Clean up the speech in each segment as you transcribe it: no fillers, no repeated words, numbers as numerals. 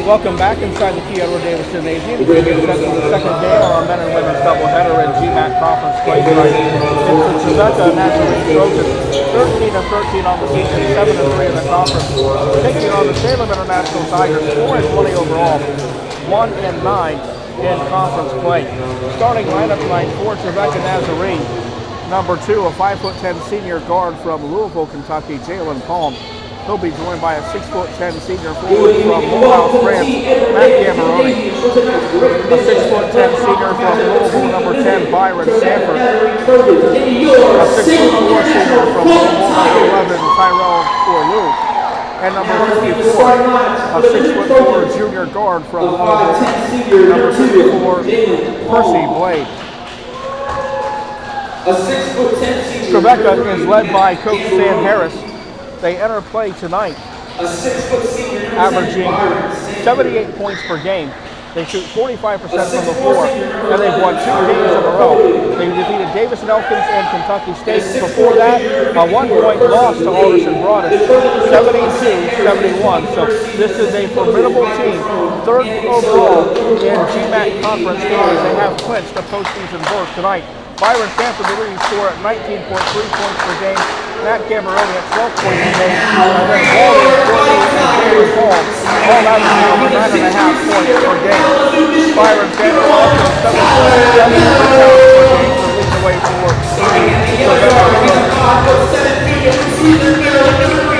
Welcome back inside the Key Edward Davis Gymnasium. We get set for the second day on our men and women's doubleheader in GMAC Conference play tonight. It's the Trevecca Nazarene Trojans, 13-13 on the season, 7-3 in the conference. Taking on the Salem International Tigers, 4-20 overall, 1-9 in conference play. Starting lineup tonight for Trevecca Nazarene. Number 2, a 5'10" senior guard from Louisville, Kentucky, Jalen Palm. He'll be joined by a 6'10" senior forward from Mulhouse, France, Matt Gamberoni. A 6'10" senior from Louisville, number 10, Byron Sanford. A 6'4" senior from Louisville, number 11, Tyrell Corlew. And number 54, a 6'4" junior guard from Louisville, number 54, Percy Blade. Trevecca is led by Coach Sam Harris. They enter play tonight, averaging 78 points per game. They shoot 45% from the floor, and they've won 2 games in a row. They defeated Davis and Elkins and Kentucky State. Before that, a 1-point loss to Alderson Broadus, 72-71. So this is a formidable team, 3rd overall in GMAC Conference standings. They have clinched a postseason berth tonight. Byron Sanford, the leading scorer at 19.3 points per game. Matt Gamberoni at 12 points per game. And then Walden, Corlew, and Taylor Paul all averaging over 9.5 points per game. Byron Sanford also 7.7 points per game to lead the way forward.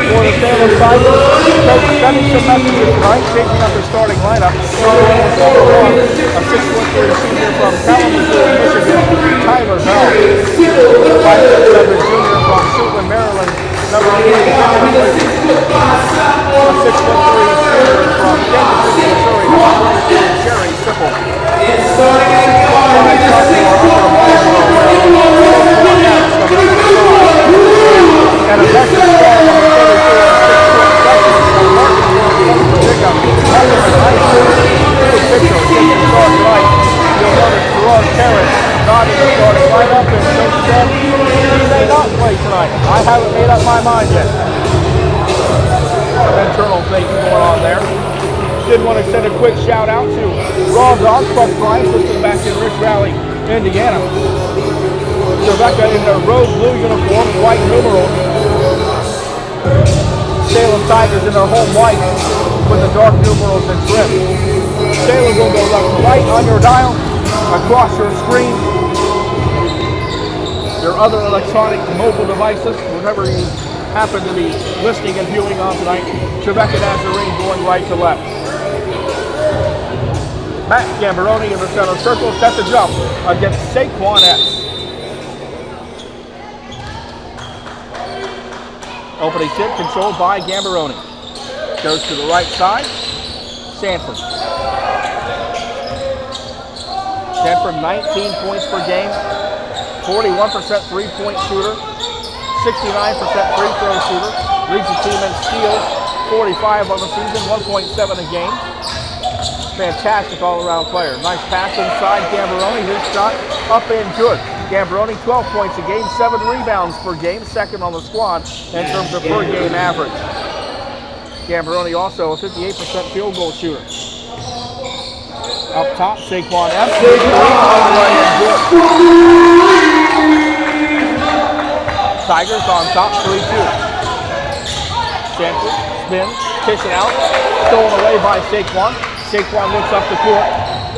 For the Salem Tigers, Coach sending some messages tonight, changing up their starting lineup. A 6'3" senior from Kalamazoo, Michigan, Tyler Bell. 5'7" junior from Suitland, Maryland, number 8, a 6'3" senior from Kansas City, Missouri, number 22, Jerry Sipple. And a veteran star number 34, I haven't made up my mind yet. Some internal things going on there. Did want to send a quick shout out to Raw Dog Truck Price, listening back in Rich Valley, Indiana. Trevecca in their road blue uniform, white numerals. Salem Tigers in their home white with the dark numerals and trim. Salem will go left to right on your dial, across your screen, your other electronic mobile devices, whatever you happen to be listening and viewing on tonight. Trevecca Nazarene going right to left. Matt Gamberoni in the center circle, set the jump against Saquon S. Opening tip controlled by Gamberoni. Goes to the right side. Sanford. Sanford 19 points per game. 41% three-point shooter. 69% free throw shooter. Leads the team in steals. 45 on the season. 1.7 a game. Fantastic all-around player. Nice pass inside Gamberoni. His shot up and good. Gamberoni 12 points a game, 7 rebounds per game, second on the squad in terms of per game average. Gamberoni also a 58% field goal shooter. Up top, Saquon F. Tigers on top, 3-2. Sanford spins, kicks it out, stolen away by Saquon. Saquon looks up the court,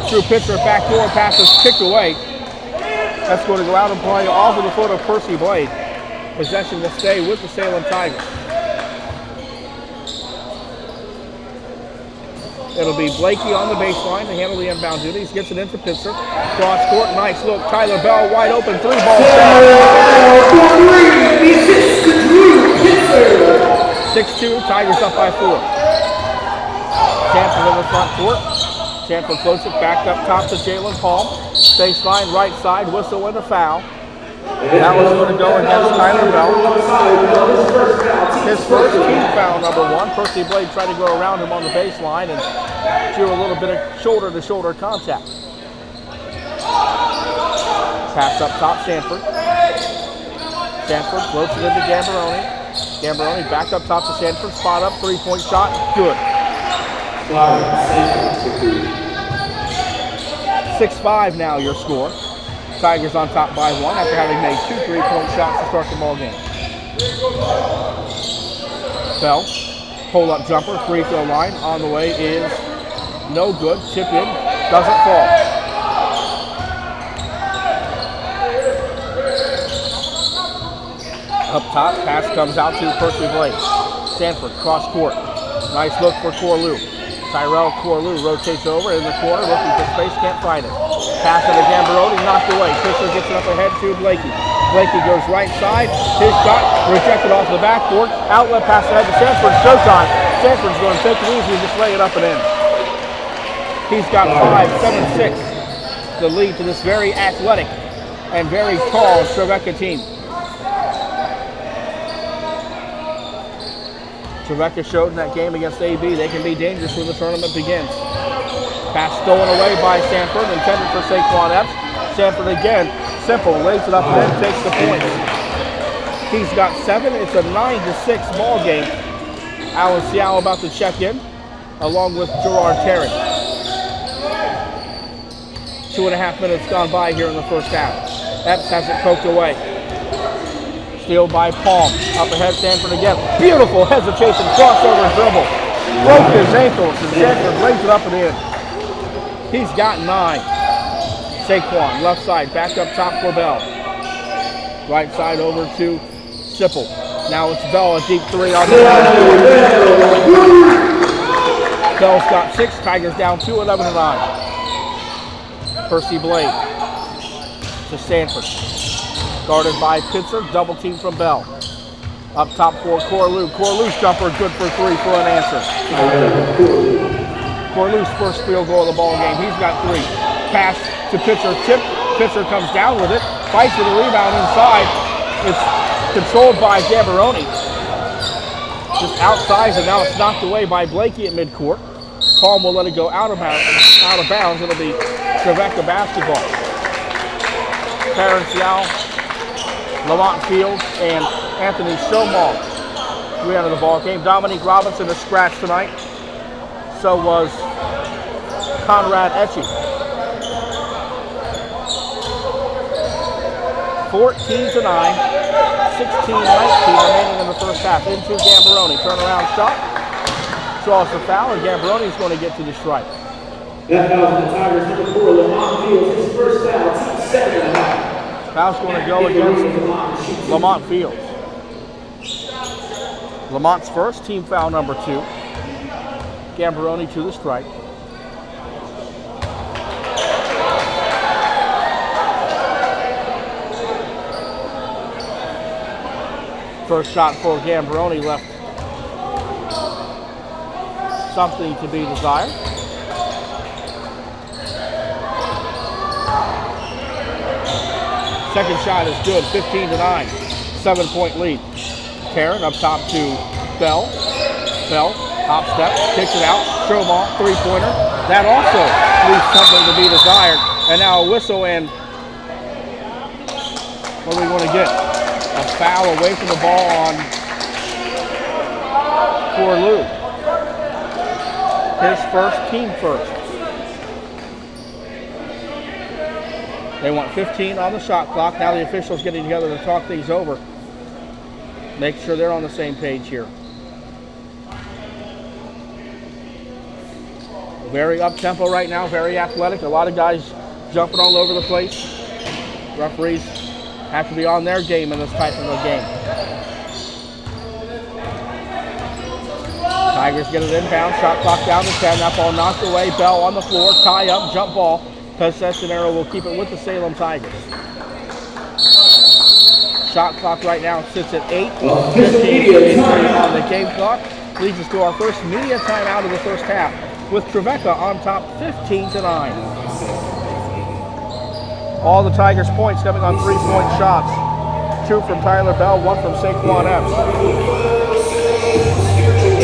through pitcher, backdoor pass is kicked away. That's going to go out and play off of the foot of Percy Blade. Possession will stay with the Salem Tigers. It'll be Blakey on the baseline to handle the inbound duties. Gets it into Pitzer. Cross court, nice look. Tyler Bell wide open, 3-ball shot. 6-2, Tigers up by 4. Sanford in the front court. Sanford floats it back up top to Jalen Palm. Baseline, right side, whistle and a foul. That was going to go against Tyler Bell. His first team foul, number 1. Percy Blade tried to go around him on the baseline and drew a little bit of shoulder-to-shoulder contact. Pass up top, Sanford. Sanford floats it into Gamberoni. Gamberoni back up top to Sanford. Spot up, 3-point shot, good. 6-5 now your score. Tigers on top by 1 after having made 2 3-point shots to start the ball game. Bell, pull-up jumper, free throw line on the way is no good. Tip in, doesn't fall. Up top, pass comes out to Percy Blake. Stanford, cross court. Nice look for Corlew. Tyrell Corlew rotates over in the corner, looking for space, can't find it. Pass it to Gambaroni, knocked away. Pitcher gets it up ahead to Blakey. Blakey goes right side. His shot rejected off the backboard. Outlet pass ahead to Stanford. Showtime. Stanford's going to take it easy and just lay it up and in. He's got 5-7-6. The lead to this very athletic and very tall Trevecca team. Trevecca showed in that game against AB they can be dangerous when the tournament begins. Pass stolen away by Stanford, intended for Saquon Epps. Stanford again, simple, lays it up and then takes the point. He's got 7. It's a 9-6 ball game. Alan Seau about to check in, along with Gerard Terry. 2.5 minutes gone by here in the first half. Epps has it poked away. Steal by Palm. Up ahead, Stanford again. Beautiful hesitation, crossover dribble. Broke his ankles, and Stanford lays it up and in. He's got 9. Saquon, left side, back up top for Bell. Right side over to Sipple. Now it's Bell, a deep 3 on the line. Bell's got 6, Tigers down 2, 11-9. Percy Blade to Stanford. Guarded by Pitzer, double team from Bell. Up top for Corlew. Corlew's jumper good for 3 for an answer. Corlew's first field goal of the ball game. He's got 3. Pass to Pitzer, tip. Pitzer comes down with it. Fights for the rebound inside. It's controlled by Gambaroni. Just outside, and now it's knocked away by Blakey at midcourt. Palm will let it go out of bounds. It'll be Trevecca basketball. Terrence Yao, Lamont Fields, and Anthony Shomall. We enter the ball game. Dominique Robinson is scratched tonight. So was Conrad Etchie. 14-9, 16-19 remaining in the first half. Into Gambaroni. Turnaround shot. Draws the foul, and Gambaroni is going to get to the strike. That foul on the Tigers, number 4, Lamont Fields. His first foul, team 7. Foul's going to go against Lamont Fields. Lamont's first, team foul number 2. Gambaroni to the strike. First shot for Gambaroni left something to be desired. Second shot is good, 15-9, 7-point lead. Tarrant up top to Bell. Bell, hop step, kicks it out. Stroman, 3-pointer. That also leaves something to be desired. And now a whistle, and what are we going to get? A foul away from the ball on Corlew. His first, team first. They want 15 on the shot clock. Now the officials getting together to talk things over. Make sure they're on the same page here. Very up-tempo right now, very athletic. A lot of guys jumping all over the place. Referees have to be on their game in this type of a game. Tigers get it inbound. Shot clock down to 10. That ball knocked away. Bell on the floor. Tie up. Jump ball. Possession arrow will keep it with the Salem Tigers. Shot clock right now sits at 8. 15 on the game clock. Leads us to our first media timeout of the first half, with Trevecca on top 15-9. All the Tigers' points coming on 3-point shots. 2 from Tyler Bell, 1 from Saquon Epps.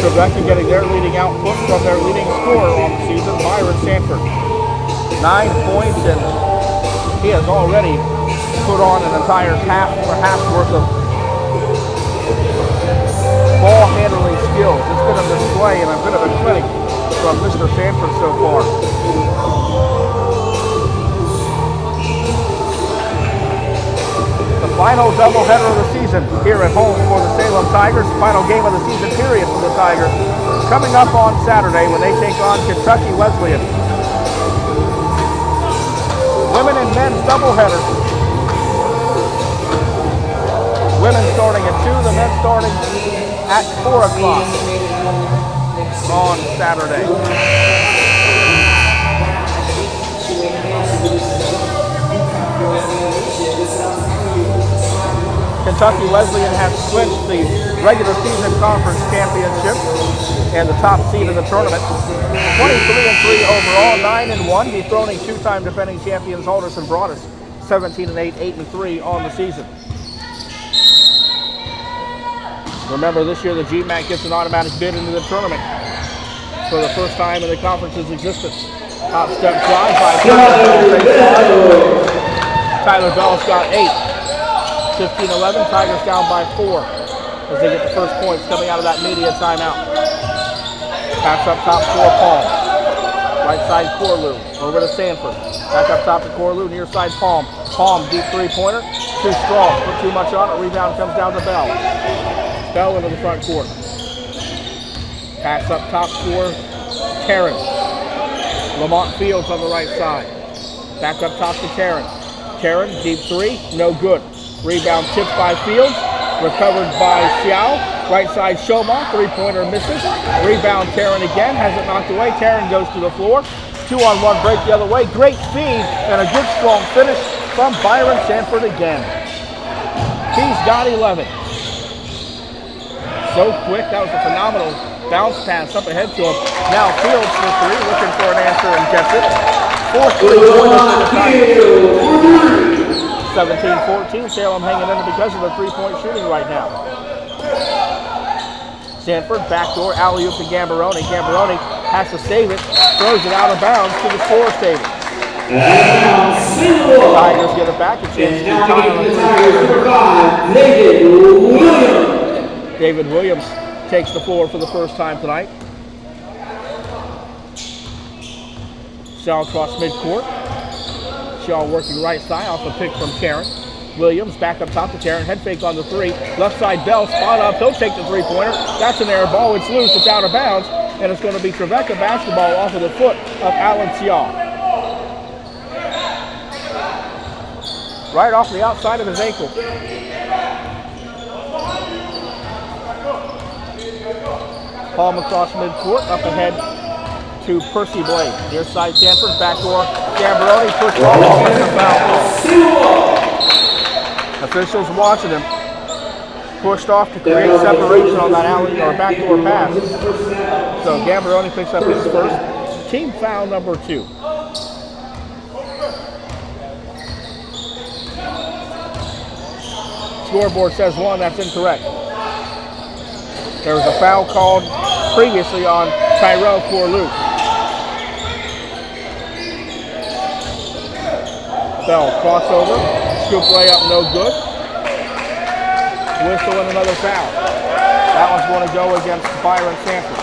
Trevecca getting their leading output from their leading scorer on the season, Byron Sanford. 9 points, and he has already put on an entire half worth of ball handling skills. It's been a display and a bit of a clinic from on Mr. Sanford so far. The final doubleheader of the season here at home for the Salem Tigers. Final game of the season period for the Tigers. Coming up on Saturday when they take on Kentucky Wesleyan. Women and men's doubleheader. Women starting at 2, the men starting at 4 o'clock on Saturday. Kentucky Wesleyan has clinched the regular season conference championship and the top seed of the tournament. 23-3 overall, 9-1, dethroning two-time defending champions Alderson Broadus, 17-8, 8-3 on the season. Remember, this year the GMAC gets an automatic bid into the tournament for the first time in the conference's existence. Top step drive by Tyler Bell's got 8. 15-11, Tigers down by 4 as they get the first points coming out of that media timeout. Pass up top for Palm. Right side Corlew, over to Sanford. Back up top to Corlew, near side Palm. Palm, deep three-pointer, too strong, put too much on it. Rebound comes down to Bell. Bell into the front court. Pass up top for Karen. Lamont Fields on the right side. Back up top to Karen. Karen, deep three, no good. Rebound tipped by Fields, recovered by Xiao. Right side Shoma, three-pointer misses. Rebound Karen again, has it knocked away. Karen goes to the floor. 2-on-1 break the other way. Great feed and a good strong finish from Byron Sanford again. He's got 11. So quick, that was a phenomenal bounce pass up ahead to him. Now Fields for three, looking for an answer and gets it. Fourth three-pointer for the Tigers. 17-14, Salem hanging in because of the three-point shooting right now. Sanford, backdoor, alley-oop to Gambaroni. Gambaroni has to save it, throws it out of bounds to the scorer's table. Tigers get it back, a chance to tie. David Williams takes the floor for the first time tonight. Shaw across midcourt. Shaw working right side off a pick from Karen. Williams back up top to Karen. Head fake on the three. Left side Bell, spot up. He'll take the three-pointer. That's an air ball. It's loose. It's out of bounds. And it's going to be Trevecca basketball off of the foot of Alan Shaw. Right off the outside of his ankle. Palm across midcourt. Up ahead to Percy Blade. Near side Sanford, backdoor Gambaroni, push ball, and a foul. Officials watching him. Pushed off to create separation on that alley or backdoor pass. So Gambaroni picks up his first team foul number 2. Scoreboard says 1, that's incorrect. There was a foul called previously on Tyrell Corlew. Bell, crossover, scoop layup, no good. Whistle and another foul. That one's going to go against Byron Sanford.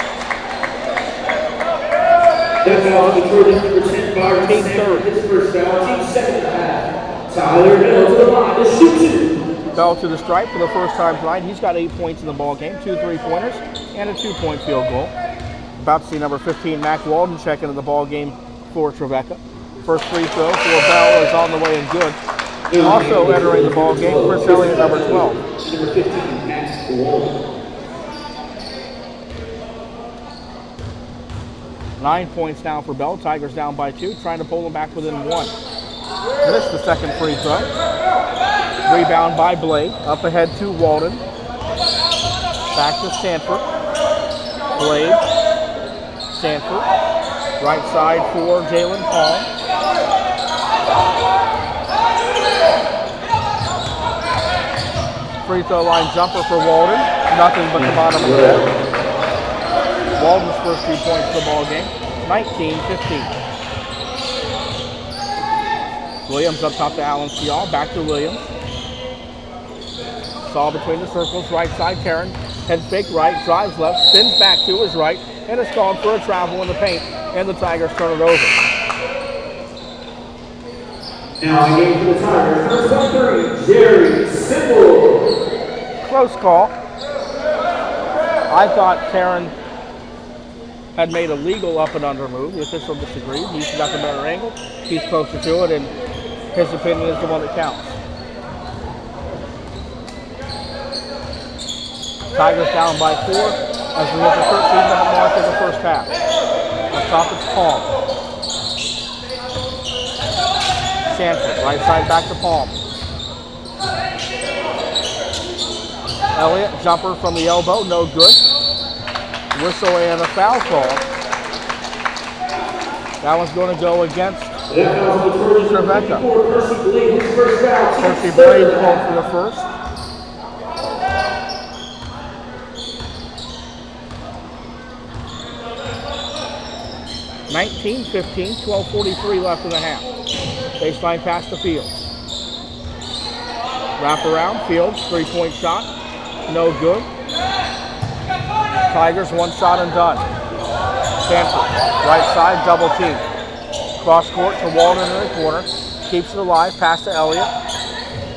That foul is recorded number 10, Byron Sanford. His first foul, team second half. Tyler Bell to the line to shoot 2. Bell to the stripe for the first time tonight. He's got 8 points in the ball game, 2 3-pointers, and a 2-point field goal. About to see number 15, Mac Walden, check into the ball game for Trevecca. First free throw for Bell is on the way and good. Also entering the ball game, Chris Elliott, number 12. Number 15, Max Walden. 9 points now for Bell. Tigers down by 2, trying to pull them back within 1. Missed the second free throw. Rebound by Blake. Up ahead to Walden. Back to Sanford. Blake. Sanford. Right side for Jalen Palm. Free throw line jumper for Walden. Nothing but the bottom of the net. Walden's first 2 points of the ball game. 19-15. Williams up top to Alan Cial. Back to Williams. Saw between the circles. Right side Karen. Head fake right. Drives left. Spins back to his right. and it's called for a travel in the paint, and the Tigers turn it over. Now a game for the Tigers. First on 3, Jerry Simple. Close call. I thought Taryn had made a legal up and under move. The official disagreed. He's got the better angle. He's closer to it, and his opinion is the one that counts. Tigers down by 4 as we hit the 13-minute mark of the first half. Up top it's Palm. Sanford, right side back to Palm. Elliott, jumper from the elbow, no good. Whistle and a foul call. That one's going to go against Trevecca. Percy Blade called for the first. (19-15), 12:43 left in the half. Baseline pass to Fields. Wrap around, Fields, three-point shot. No good. Tigers, one shot and done. Sanford, right side, double team. Cross court to Walden in the corner. Keeps it alive, pass to Elliott.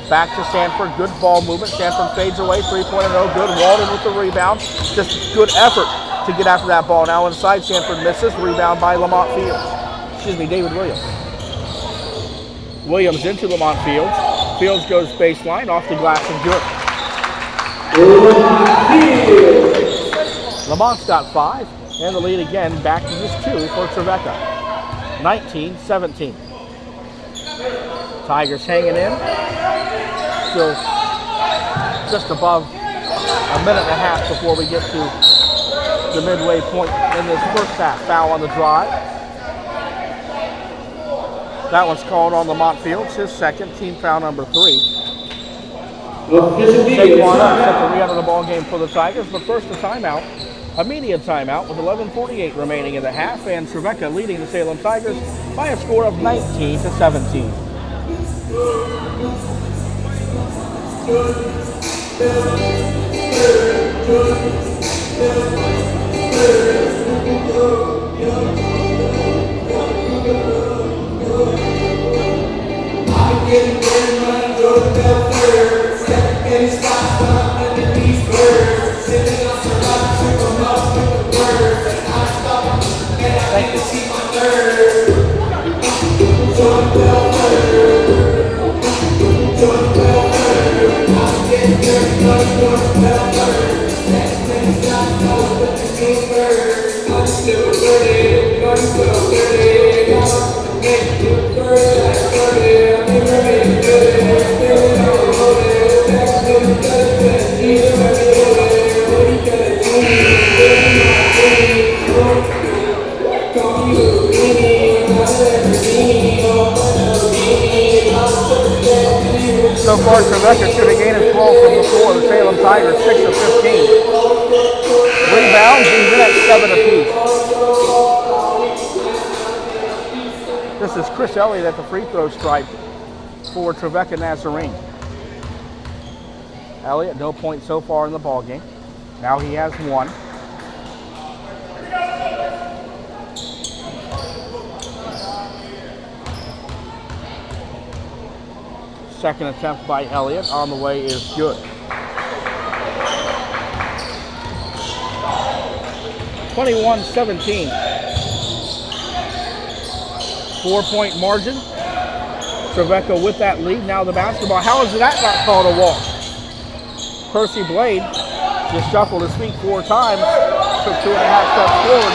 Back to Sanford, good ball movement. Sanford fades away, three-pointer, no good. Walden with the rebound. Just good effort to get after that ball. Now inside, Sanford misses. Rebound by Lamont Fields. David Williams. Williams into Lamont Fields. Fields goes baseline, off the glass and good. Lamont's got 5, and the lead again back to just 2 for Trevecca. 19-17. Tigers hanging in. Still just above a minute and a half before we get to the midway point in this first half. Foul on the drive. That one's called on Lamont Fields, his second, team foul number 3. Saquon up, set to re-enter the ball game for the Tigers, but first a timeout, a media timeout with 11:48 remaining in the half, and Trevecca leading the Salem Tigers by a score of 19-17. So far, Trevecca shooting 8 of 12 from the floor. The Salem Tigers 6 of 15. Rebounds, even at 7 apiece. This is Chris Elliott at the free throw stripe for Trevecca Nazarene. Elliott, no points so far in the ball game. Now he has 1. Second attempt by Elliott on the way is good. 21-17. 4-point margin. Trevecca with that lead. Now the basketball. How is that not called a walk? Percy Blade just shuffled his feet 4 times. Took 2.5 steps forward.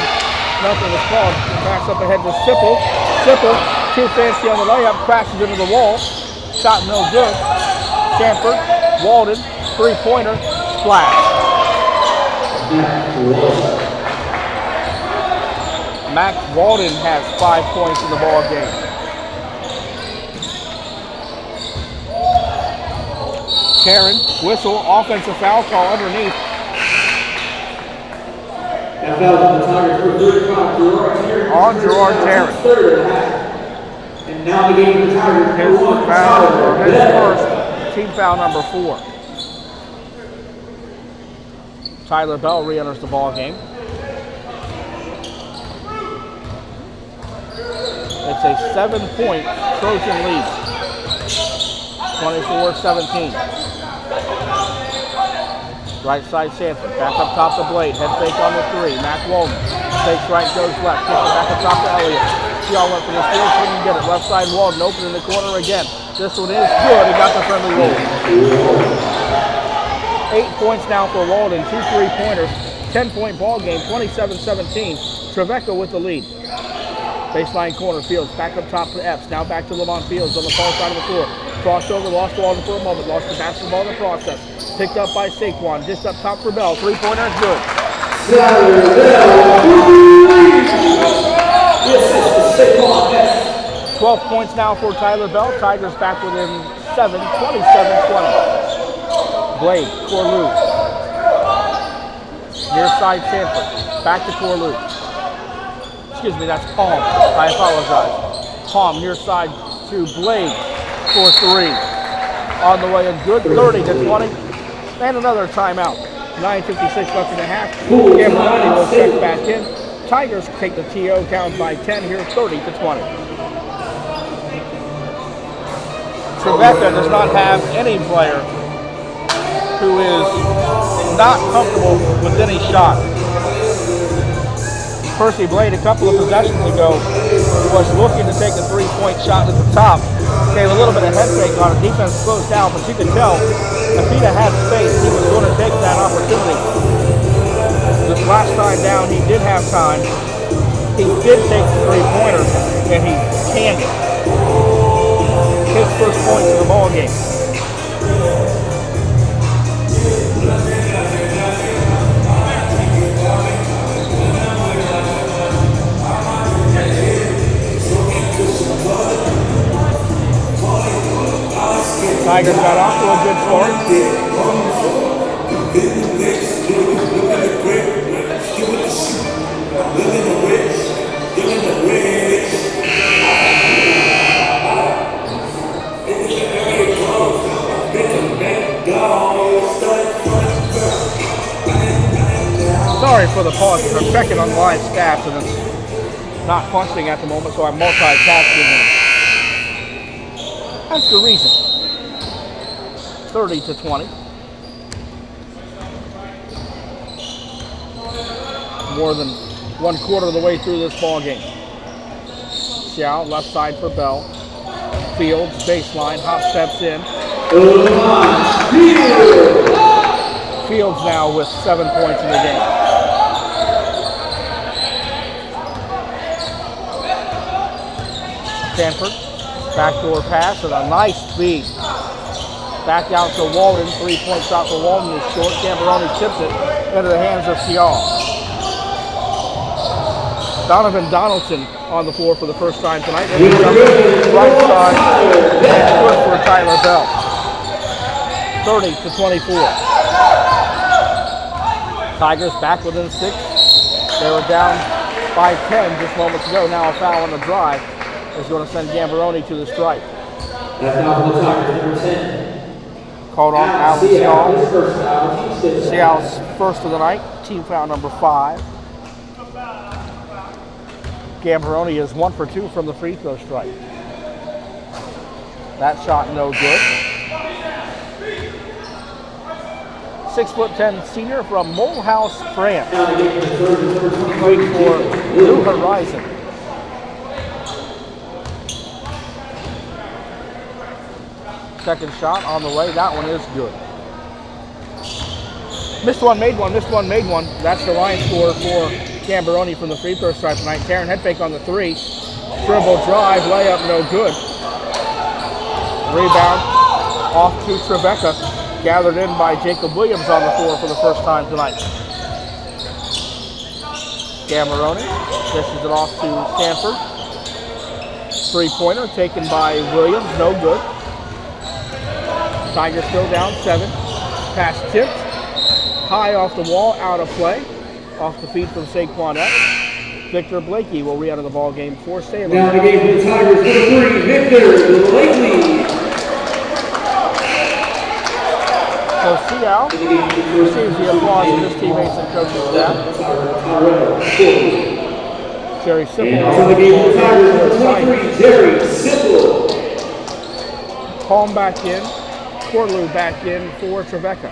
Nothing was called. Backs up ahead to Sipple. Sipple, too fancy on the layup. Crashes into the wall. Shot no good. Sanford, Walden, three-pointer, splash. Max Walden has 5 points in the ball game. Karen, whistle, offensive foul call underneath. That foul on the Tigers for 35, Gerard Tarrant. On Gerard Tarrant. And now the game of the Tigers. His first, team foul number 4. Tyler Bell re-enters the ball game. a 7-point Trojan lead. 24-17. Right side Sanford, back up top to Blade, head fake on the 3. Mac Walden fakes right, goes left, kicks it back up top to Elliott. Seagal went for the steal, couldn't get it. Left side Walden, open in the corner again. This one is good, he got the friendly roll. 8 points now for Walden, 2 3-pointers, 10-point ball game, 27-17. Trevecca with the lead. Baseline corner, Fields back up top to Epps, now back to Lamont Fields on the far side of the floor. Crossed over, lost Walden for a moment, lost the basketball in the process. Picked up by Saquon, dished up top for Bell, 3-pointer is good. 12 points now for Tyler Bell. Tigers back within 7, 27-20. Blade, Corlew. Near side Sanford, back to Corlew. Excuse me, that's Palm. I apologize. Palm near side to Blade for 3. On the way, a good 30-20. And another timeout. 9:56 left in the half. Gambaroni will check back in. Tigers take the TO count by 10 here, 30-20. Trevecca does not have any player who is not comfortable with any shot. Percy Blade, a couple of possessions ago, was looking to take a 3-point shot at the top. Gave a little bit of head fake on it. Defense closed down, but you could tell if he'd have had space, he was going to take that opportunity. This last time down, he did have time. He did take the 3-pointer, and he canned it. His first points of the ball game. Tigers got off to a good start. Sorry for the pause. I'm checking on live stats and it's not functioning at the moment, so I'm multitasking. That's the reason. 30-20. More than 1/4 of the way through this ball game. Xiao, left side for Bell. Fields, baseline, hop steps in. Fields now with 7 points in the game. Sanford, backdoor pass and a nice feed. Back out to Walden, 3-point shot for Walden is short. Gambaroni tips it into the hands of Seagal. Donovan Donaldson on the floor for the first time tonight. Right side, and good for Tyler Bell. 30-24. Tigers back within 6. They were down by 10 just moments ago. Now a foul on the drive is going to send Gambaroni to the strike. That's now for the Tigers, number 10. Called on Alan Seagal. Seagal's first of the night, team foul number 5. Gambaroni is 1 for 2 from the free throw strike. That shot no good. 6'10" senior from Mulhouse, France. Playing for New Horizon. Second shot on the way. That one is good. Missed one, made one, missed one, made one. That's the line score for Gambaroni from the free throw stripe tonight. Taryn head fake on the 3. Dribble drive, layup, no good. Rebound off to Trevecca. Gathered in by Jacob Williams on the floor for the first time tonight. Gambaroni dishes it off to Sanford. 3-pointer taken by Williams, no good. Tigers still down 7. Pass tipped. High off the wall, out of play. Off the feed from Saquon Epps. Victor Blakey will re-enter the ball game for Salem. Now the game for the Tigers, number 3, Victor Blakey. So Seagal receives the applause of his teammates and coaching staff. Jerry Simple. And also the game for the Tigers, number 23, Jerry Simple. Palm back in. Corlew back in for Trevecca.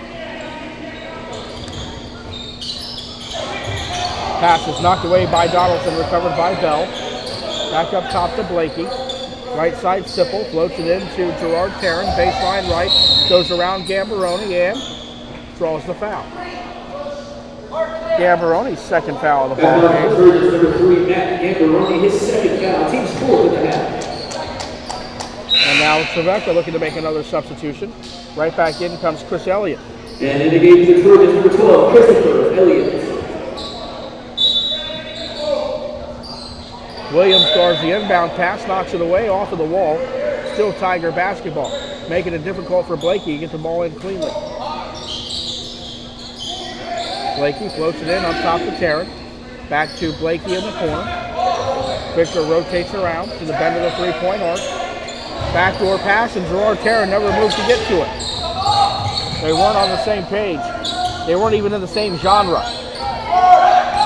Pass is knocked away by Donaldson, recovered by Bell. Back up top to Blakey. Right side Sipple, floats it into Gerard Tarrant. Baseline right, goes around Gambaroni and draws the foul. Gambaroni's second foul of the ball game. Number 3, Matt Gambaroni, his second foul. Team's 4th in the half. And now Trevecca looking to make another substitution. Right back in comes Chris Elliott. And in the game to the Trojans, number 12, Christopher Elliott. Williams guards the inbound pass, knocks it away off of the wall. Still Tiger basketball. Making it difficult for Blakey to get the ball in cleanly. Blakey floats it in up top to Tarrant. Back to Blakey in the corner. Victor rotates around to the bend of the three-point arc. Backdoor pass, and Gerard Tarrant never moved to get to it. They weren't on the same page. They weren't even in the same genre.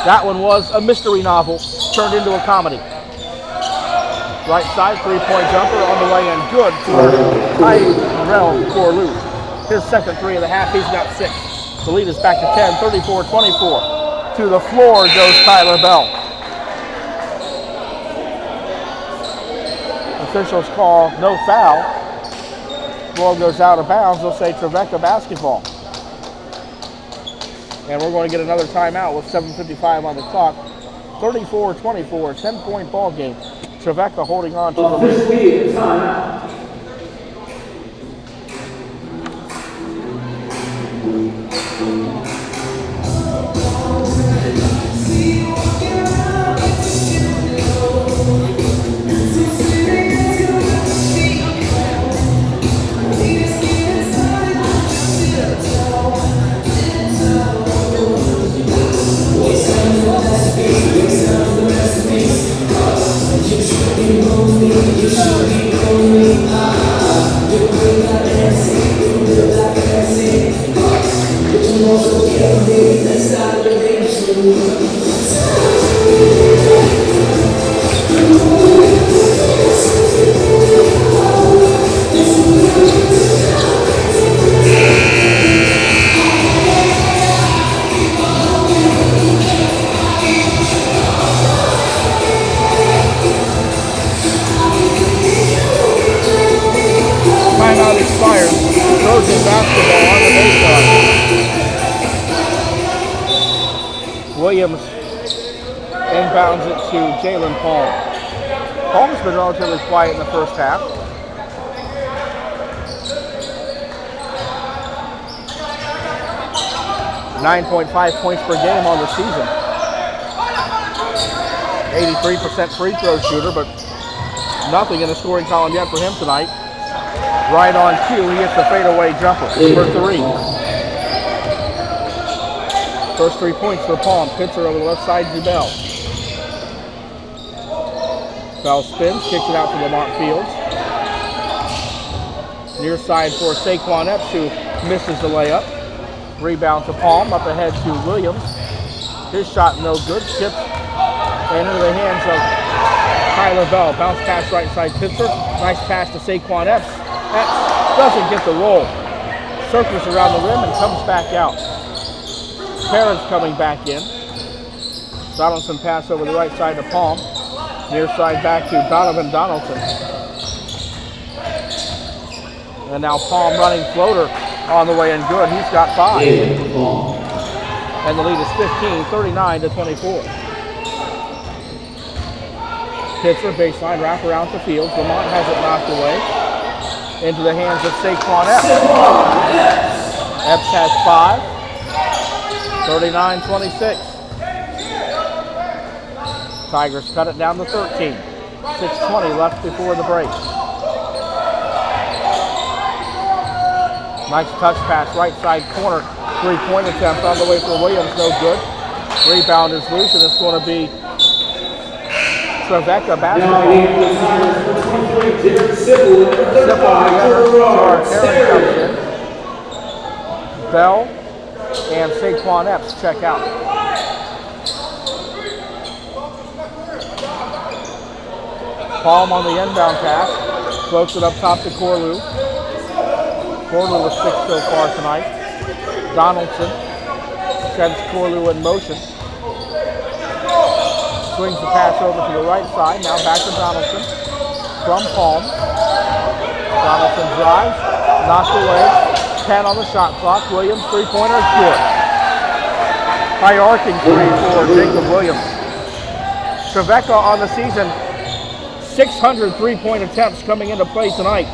That one was a mystery novel turned into a comedy. Right side, three-point jumper on the way in. Good for Tyrell Corlew. His second three of the half, he's got 6. The lead is back to 10, 34-24. To the floor goes Tyler Bell. Officials call no foul. Ball goes out of bounds. They'll say Trevecca basketball. And we're going to get another timeout with 7:55 on the clock. 34-24, 10-point ball game. Trevecca holding on to the lead. Timeout expired. Trojan basketball on the baseline. Williams inbounds it to Jalen Palm. Palm's been relatively quiet in the first half. .5 points per game on the season. 83% free throw shooter, but nothing in the scoring column yet for him tonight. Right on cue, he hits a fadeaway jumper for 3. First 3 points for Palm. Pitcher over the left side to Bell. Bell spins, kicks it out to Lamont Fields. Near side for Saquon Epps, who misses the layup. Rebound to Palm, up ahead to Williams. His shot no good, tipped and into the hands of Tyler Bell. Bounce pass right side Pitzer. Nice pass to Saquon Epps. Epps doesn't get the roll. Circles around the rim and comes back out. Parents coming back in. Donaldson pass over the right side to Palm. Near side back to Donovan Donaldson. And now Palm running floater on the way in good. He's got 5. And the lead is 15, 39-24. Pitzer, baseline, wrap around to Fields. Lamont has it knocked away. Into the hands of Saquon Epps. Epps has 5. 39-26. Tigers cut it down to 13. 6:20 left before the break. Nice touch pass, right side corner. 3-point attempt on the way for Williams, no good. Rebound is loose, and it's going to be Trevecca basketball. Simple comes in. Bell and Saquon Epps check out. Palm on the inbound pass. Floats it up top to Corlew. Corlew with 6 so far tonight. Donaldson sends Corlew in motion. Swings the pass over to the right side. Now back to Donaldson. From Palm. Donaldson drives. Knocked away. 10 on the shot clock. Williams, three-pointer, good. High arcing three for Jacob Williams. Trevecca on the season, 600 three-point attempts coming into play tonight.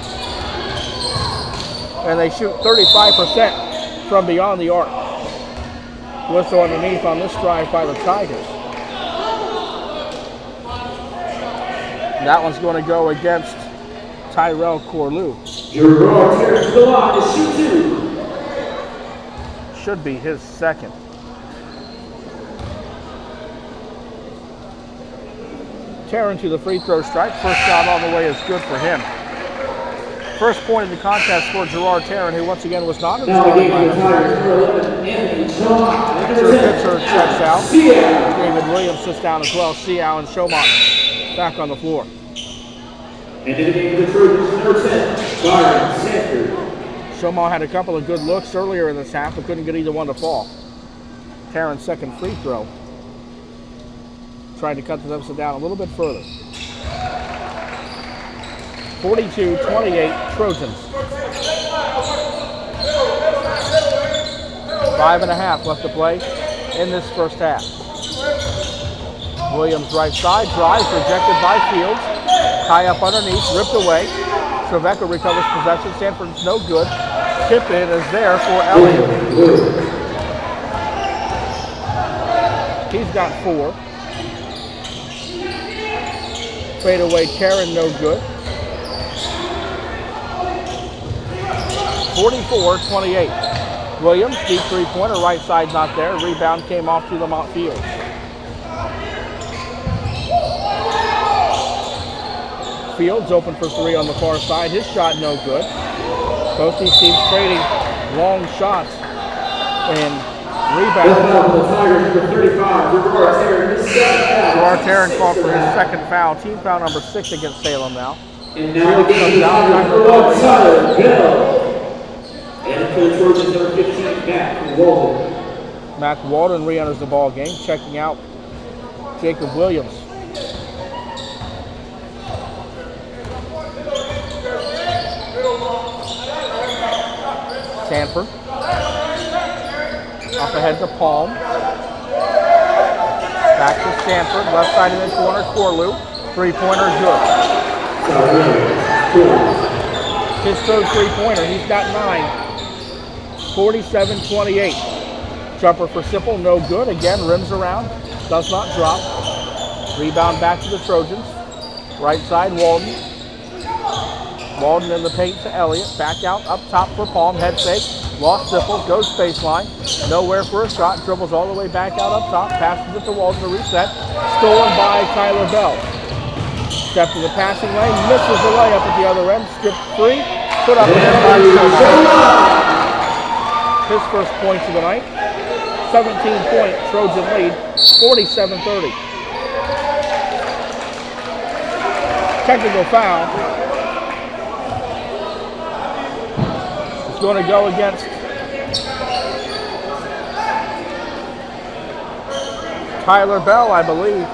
And they shoot 35% from beyond the arc. Whistle underneath on this drive by the Tigers. That one's going to go against Tyrell Corlew. Gerard Terran to the line to shoot 2. Should be his second. Terran to the free throw stripe. First shot on the way is good for him. First point of the contest for Gerard Terran, who once again was not in the starting lineup. Pitcher checks out. David Williams sits down as well. Seau and Shomont back on the floor. And in the game of the Trojans, number 10, Byron Sanford. Shomont had a couple of good looks earlier in this half, but couldn't get either one to fall. Terran's second free throw. Trying to cut the deficit down a little bit further. 42-28 Trojans. 5.5 left to play in this first half. Williams right side, drives, rejected by Fields. Tie up underneath, ripped away. Trevecca recovers possession. Sanford's no good. Tip in is there for Elliott. He's got 4. Fade away, Terran no good. 44-28. Williams, deep three-pointer, right side not there. Rebound came off to Lamont Fields. Fields open for 3 on the far side. His shot no good. Both these teams trading long shots and rebounds. Gerard Terran called for his second foul. Team foul number 6 against Salem now. And now the game down number 1, Tyler Bell. And for the Trojans, number 15, Matt Walden. Matt Walden re-enters the ball game, checking out Jacob Williams. Sanford. Up ahead to Palm. Back to Sanford. Left side in the corner, Corlew. Three-pointer good. His third three-pointer. He's got 9. 47-28. Jumper for Sipple, no good. Again, rims around. Does not drop. Rebound back to the Trojans. Right side, Walden. Walden in the paint to Elliott. Back out, up top for Palm. Head fake. Lost Sipple. Goes baseline. Nowhere for a shot. Dribbles all the way back out up top. Passes it to Walden to reset. Stolen by Tyler Bell. Step to the passing lane. Misses the layup at the other end. Stripped free. Put up again by Shomont. His first points of the night. 17-point Trojan lead. 47-30. Technical foul. It's going to go against Tyler Bell, I believe.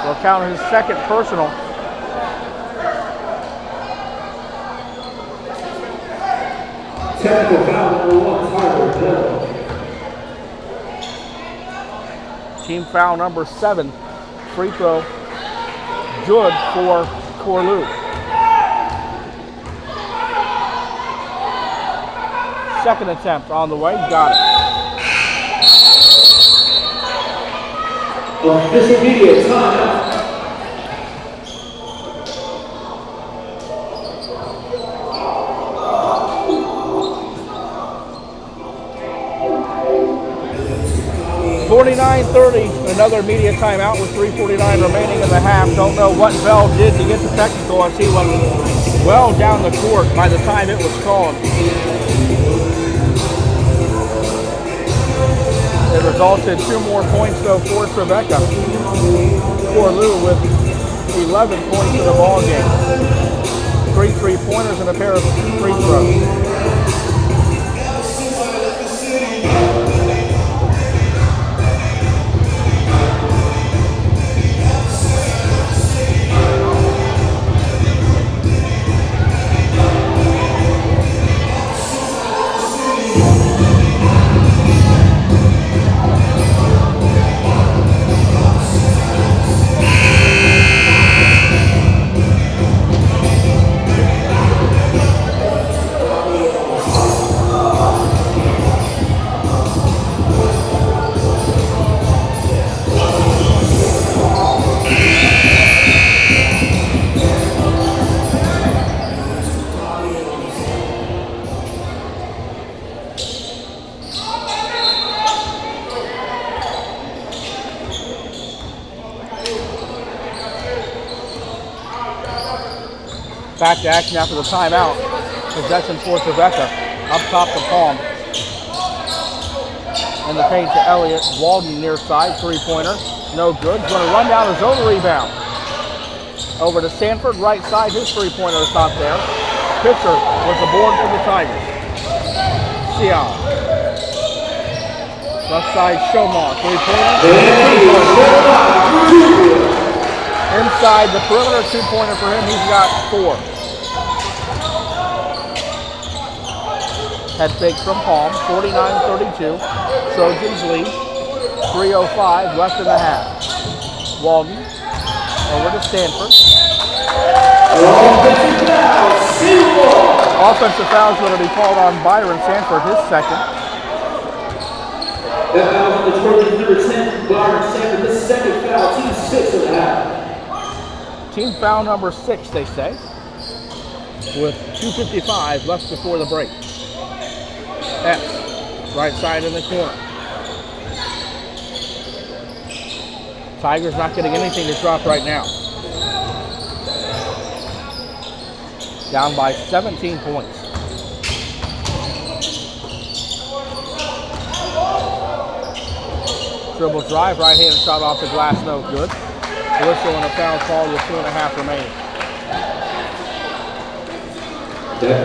Will count his second personal. Technical foul number 1, Tyler Bell. Team foul number 7. Free throw good for Corlew. Second attempt on the way, got it. Official media timeout. Another media timeout with 3:49 remaining in the half. Don't know what Bell did to get the technical as he went well down the court by the time it was called. It resulted 2 more points though for Trevecca. Corlew with 11 points in the ball game. 3 3-pointers and a pair of free throws. Back to action after the timeout. Possession for Trevecca. Up top to Palm. In the paint to Elliott. Walden near side. 3-pointer. No good. He's going to run down his own rebound. Over to Sanford. Right side. His 3-pointer is not there. Pitcher with the board for the Tigers. Sion. Left side Shomar. 3-pointer. Inside the perimeter. 2-pointer for him. He's got 4. Head fake from Palm, 49-32. Trojans lead, 3:05 left in the half. Walden over to Stanford. Offensive foul is going to be called on Byron Sanford, his second. That foul on the Trojans, number 10, Byron Sanford, his second foul, team 6 in the half. Team foul number 6, they say, with 2:55 left before the break. X, right side in the corner. Tigers not getting anything to drop right now. Down by 17 points. Dribble drive, right-handed shot off the glass, no good. Whistle and a foul call with 2.5 remaining. That's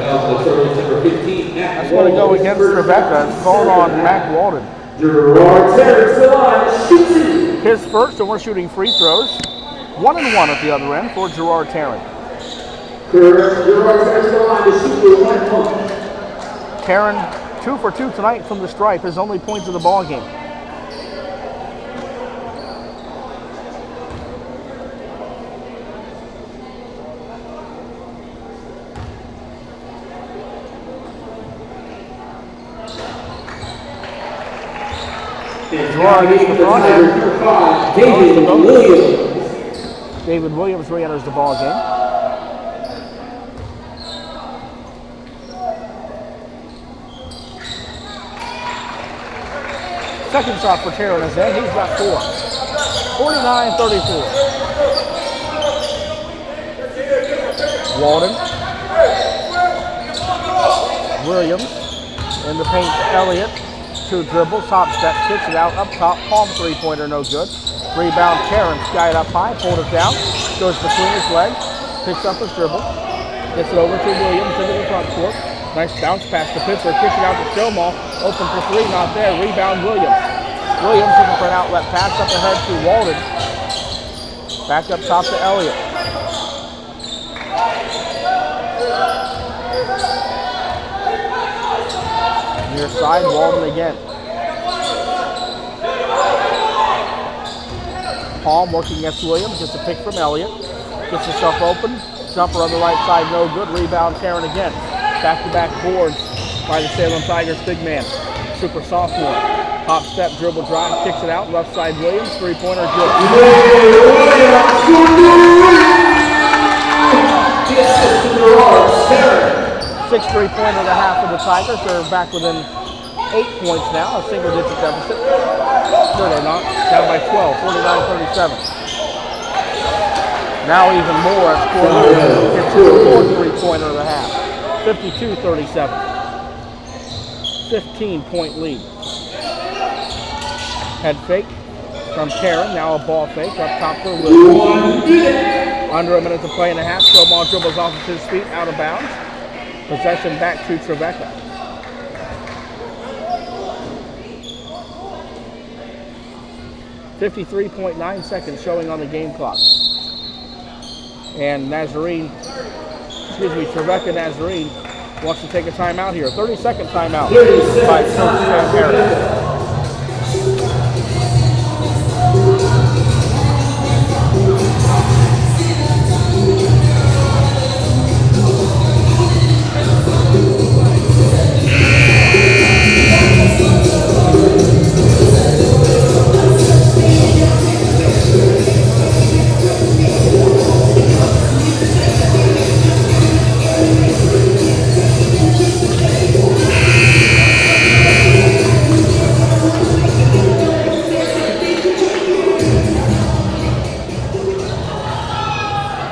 going to go against Trevecca. It's called on Mac Walden. His first, and we're shooting free throws. 1-1 at the other end for Gerard Tarrant. Tarrant 2 for 2 tonight from the stripe. His only points of the ball game. Gerard gets the front end. David Williams re-enters the ball game. Second shot for Tarrant is in. He's got 4. 49-34. Walden. Williams in the paint to Elliott. 2 dribbles, top step, kicks it out, up top, Palm 3-pointer, no good. Rebound, Tarrant, skied up high, pulled it down, goes between his legs, picks up his dribble, gets it over to Williams into the front court. Nice bounce pass to Pitzer, kicks it out to Shomar, open for 3, not there, rebound Williams. Williams looking for an outlet pass up ahead to Walden. Back up top to Elliott. Near side, Walden again. Palm working against Williams, gets a pick from Elliott. Gets himself open, jumper on the right side, no good. Rebound, Tarrant again. Back-to-back boards by the Salem Tigers big man, super sophomore. Top step, dribble drive, kicks it out, left side Williams, 3-pointer, good. 6 3-pointer and a half for the Tigers. They're back within 8 points now, a single-digit deficit. No, they're not. Down by 12, 49-37. Now even more at score. It's a 4 3-pointer and a half. 52-37. 15-point lead. Head fake from Tarrant. Now a ball fake up top for Williams. Under a minute to play and a half. Strobel dribbles off of his feet, out of bounds. Possession back to Trevecca. .53 seconds showing on the game clock. And Trevecca Nazarene wants to take a timeout here. 30-second timeout by Coach Sam Harris.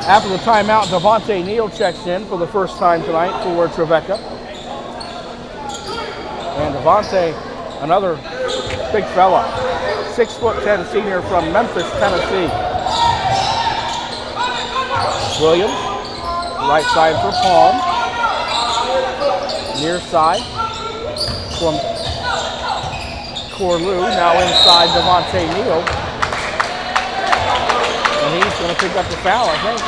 After the timeout, Devontae Neal checks in for the first time tonight for Trevecca. And Devontae, another big fella, 6'10" senior from Memphis, Tennessee. Williams, right side for Palm. Near side from Corlew, now inside Devontae Neal. And he's going to pick up the foul, I think.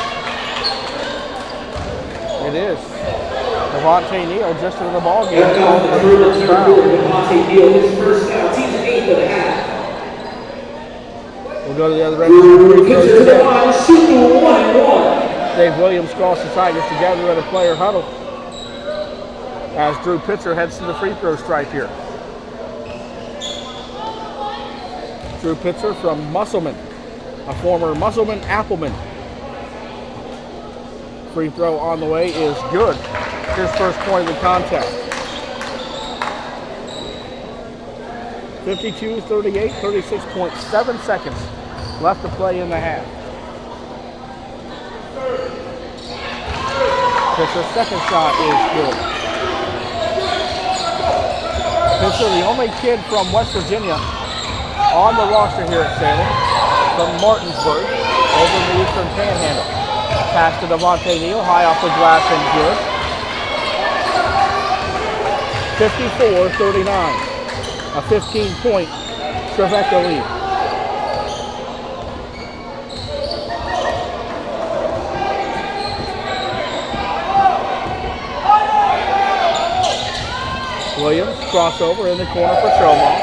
It is. Devontae Neal just into the ball game. Devontae Neal, his first foul. Team's 8th of the half. We'll go to the other end. Dave Williams crosses the Tigers together at a player huddle as Drew Pitzer heads to the free throw stripe here. Drew Pitzer from Musselman, a former Musselman-Appleman. Free throw on the way is good. His first point of the contest. 52-38, 36.7 seconds left to play in the half. Pitcher's second shot is good. Pitcher, the only kid from West Virginia on the roster here at Salem, from Martinsburg, over in the Eastern Panhandle. Pass to Devontae Neal, high off the glass and good. 54-39, a 15-point Trevecca lead. Williams, crossover in the corner for Tromar.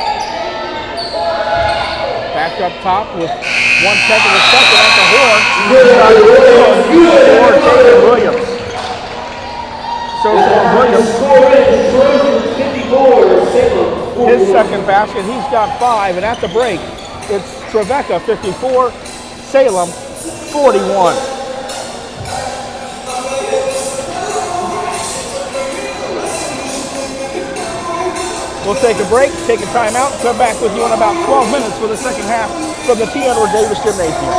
Back up top with 1 second to second at the horn. For David Williams. So for Williams, his second basket, he's got 5, and at the break, it's Trevecca 54, Salem 41. We'll take a break, take a timeout, come back with you in about 12 minutes for the second half from the T. Edward Davis Gymnasium.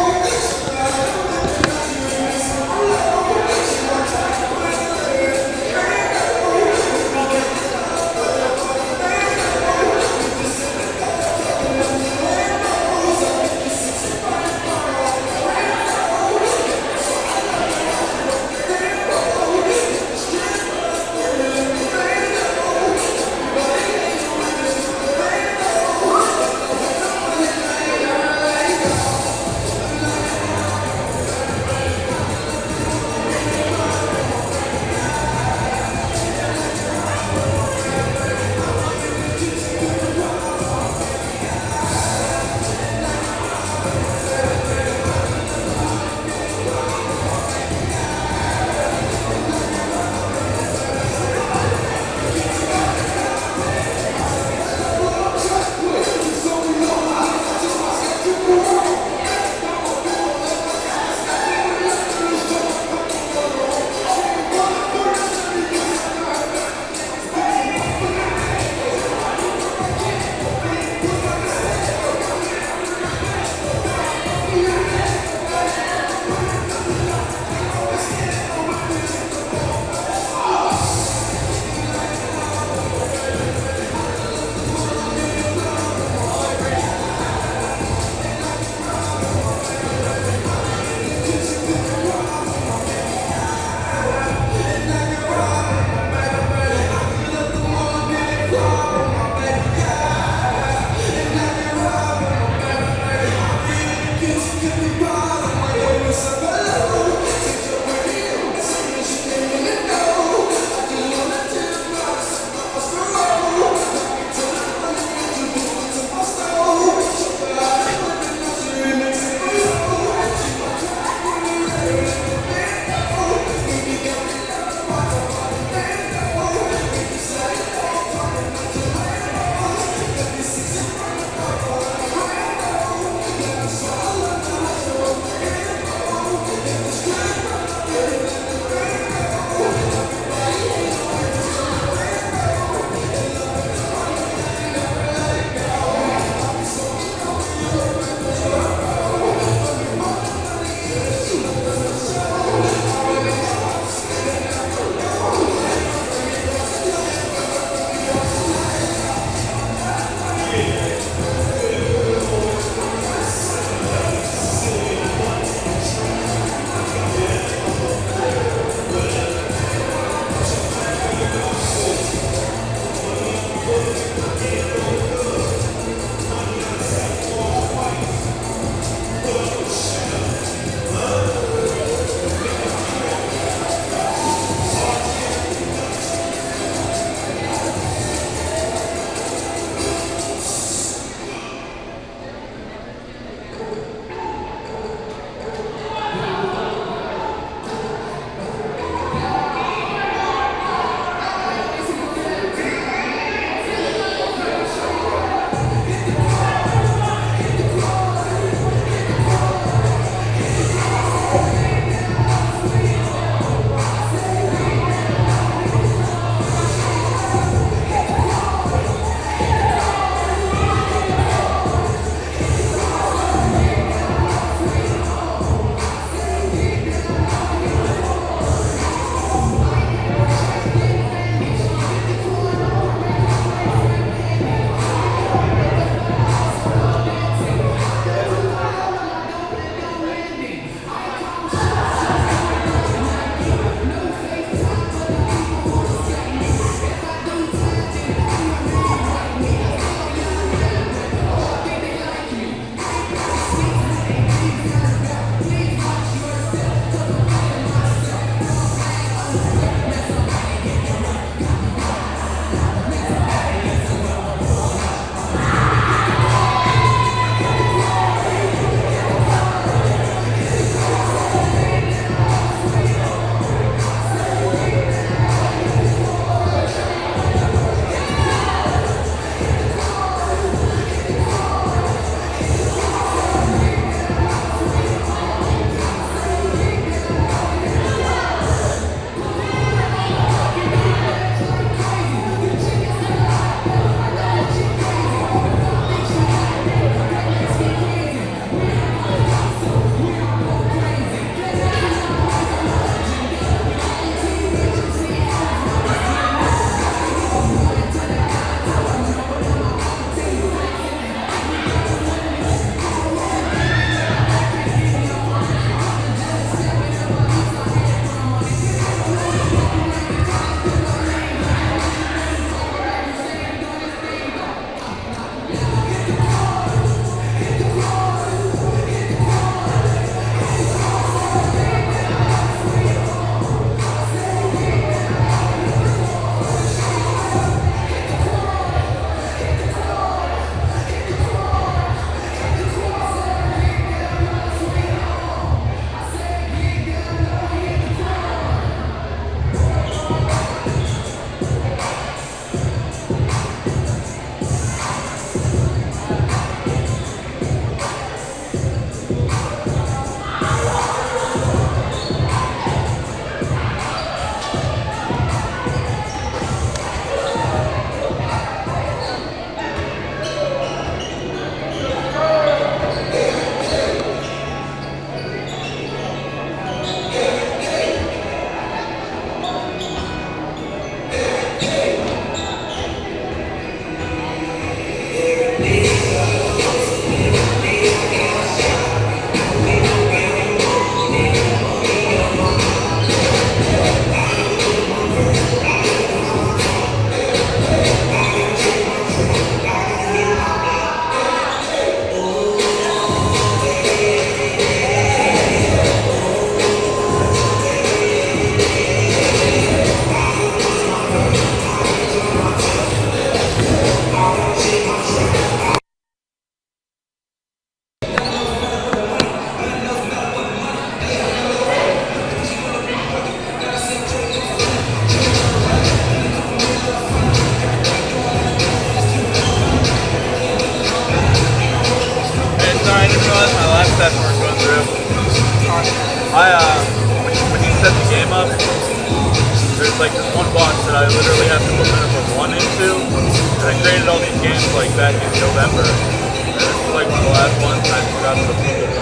like this one box that I literally have to put Minimum 1 into, and I created all these games like back in November. And this is like one of the last ones, and I forgot to put the one there.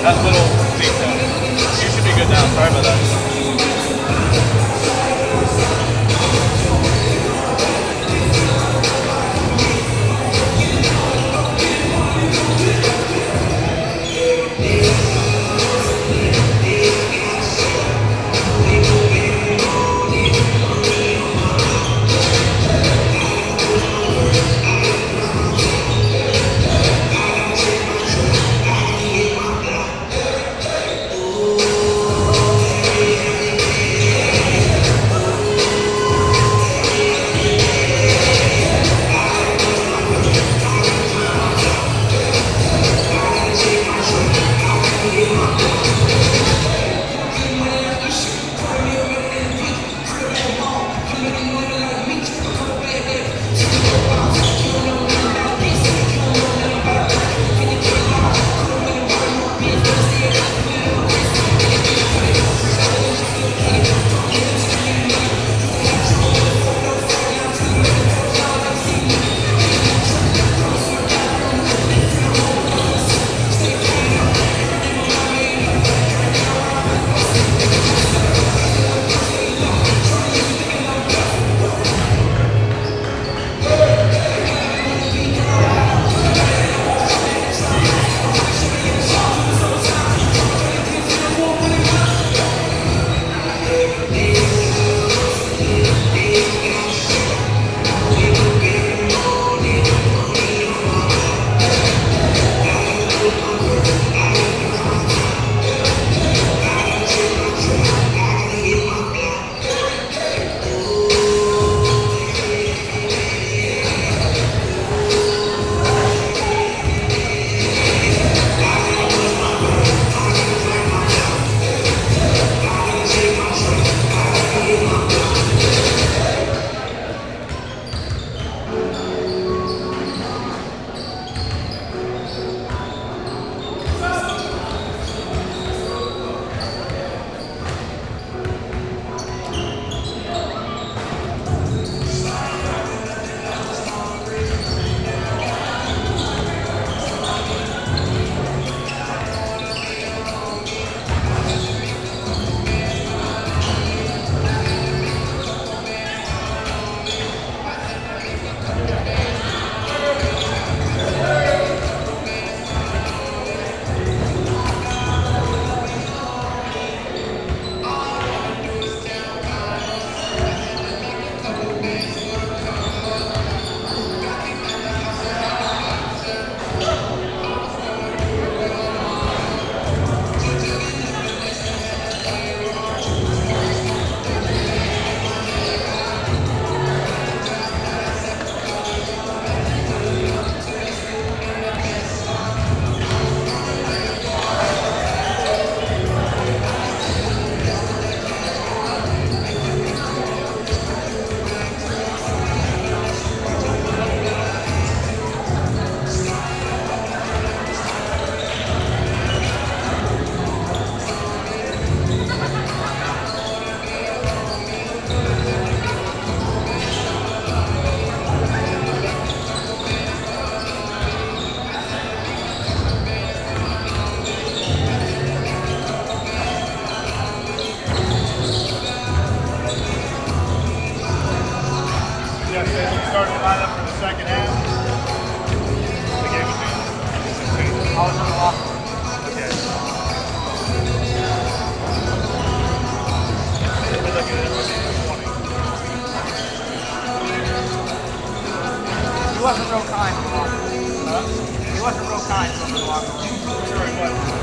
That little detail. You should be good now. Sorry about that. He wasn't real kind to the locker room. Huh? He wasn't real kind to him in the locker room. Sure he wasn't.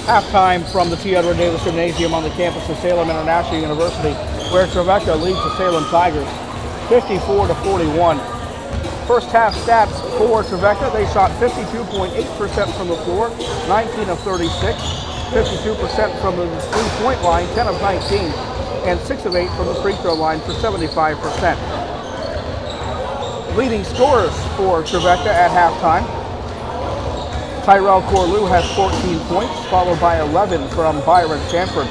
Halftime from the T. Edward Davis Gymnasium on the campus of Salem International University, where Trevecca leads the Salem Tigers 54-41. First half stats for Trevecca: they shot 52.8% from the floor, 19 of 36, 52% from the three-point line, 10 of 19, and 6 of 8 from the free throw line for 75%. Leading scorers for Trevecca at halftime: Tyrell Corlew has 14 points, followed by 11 from Byron Sanford.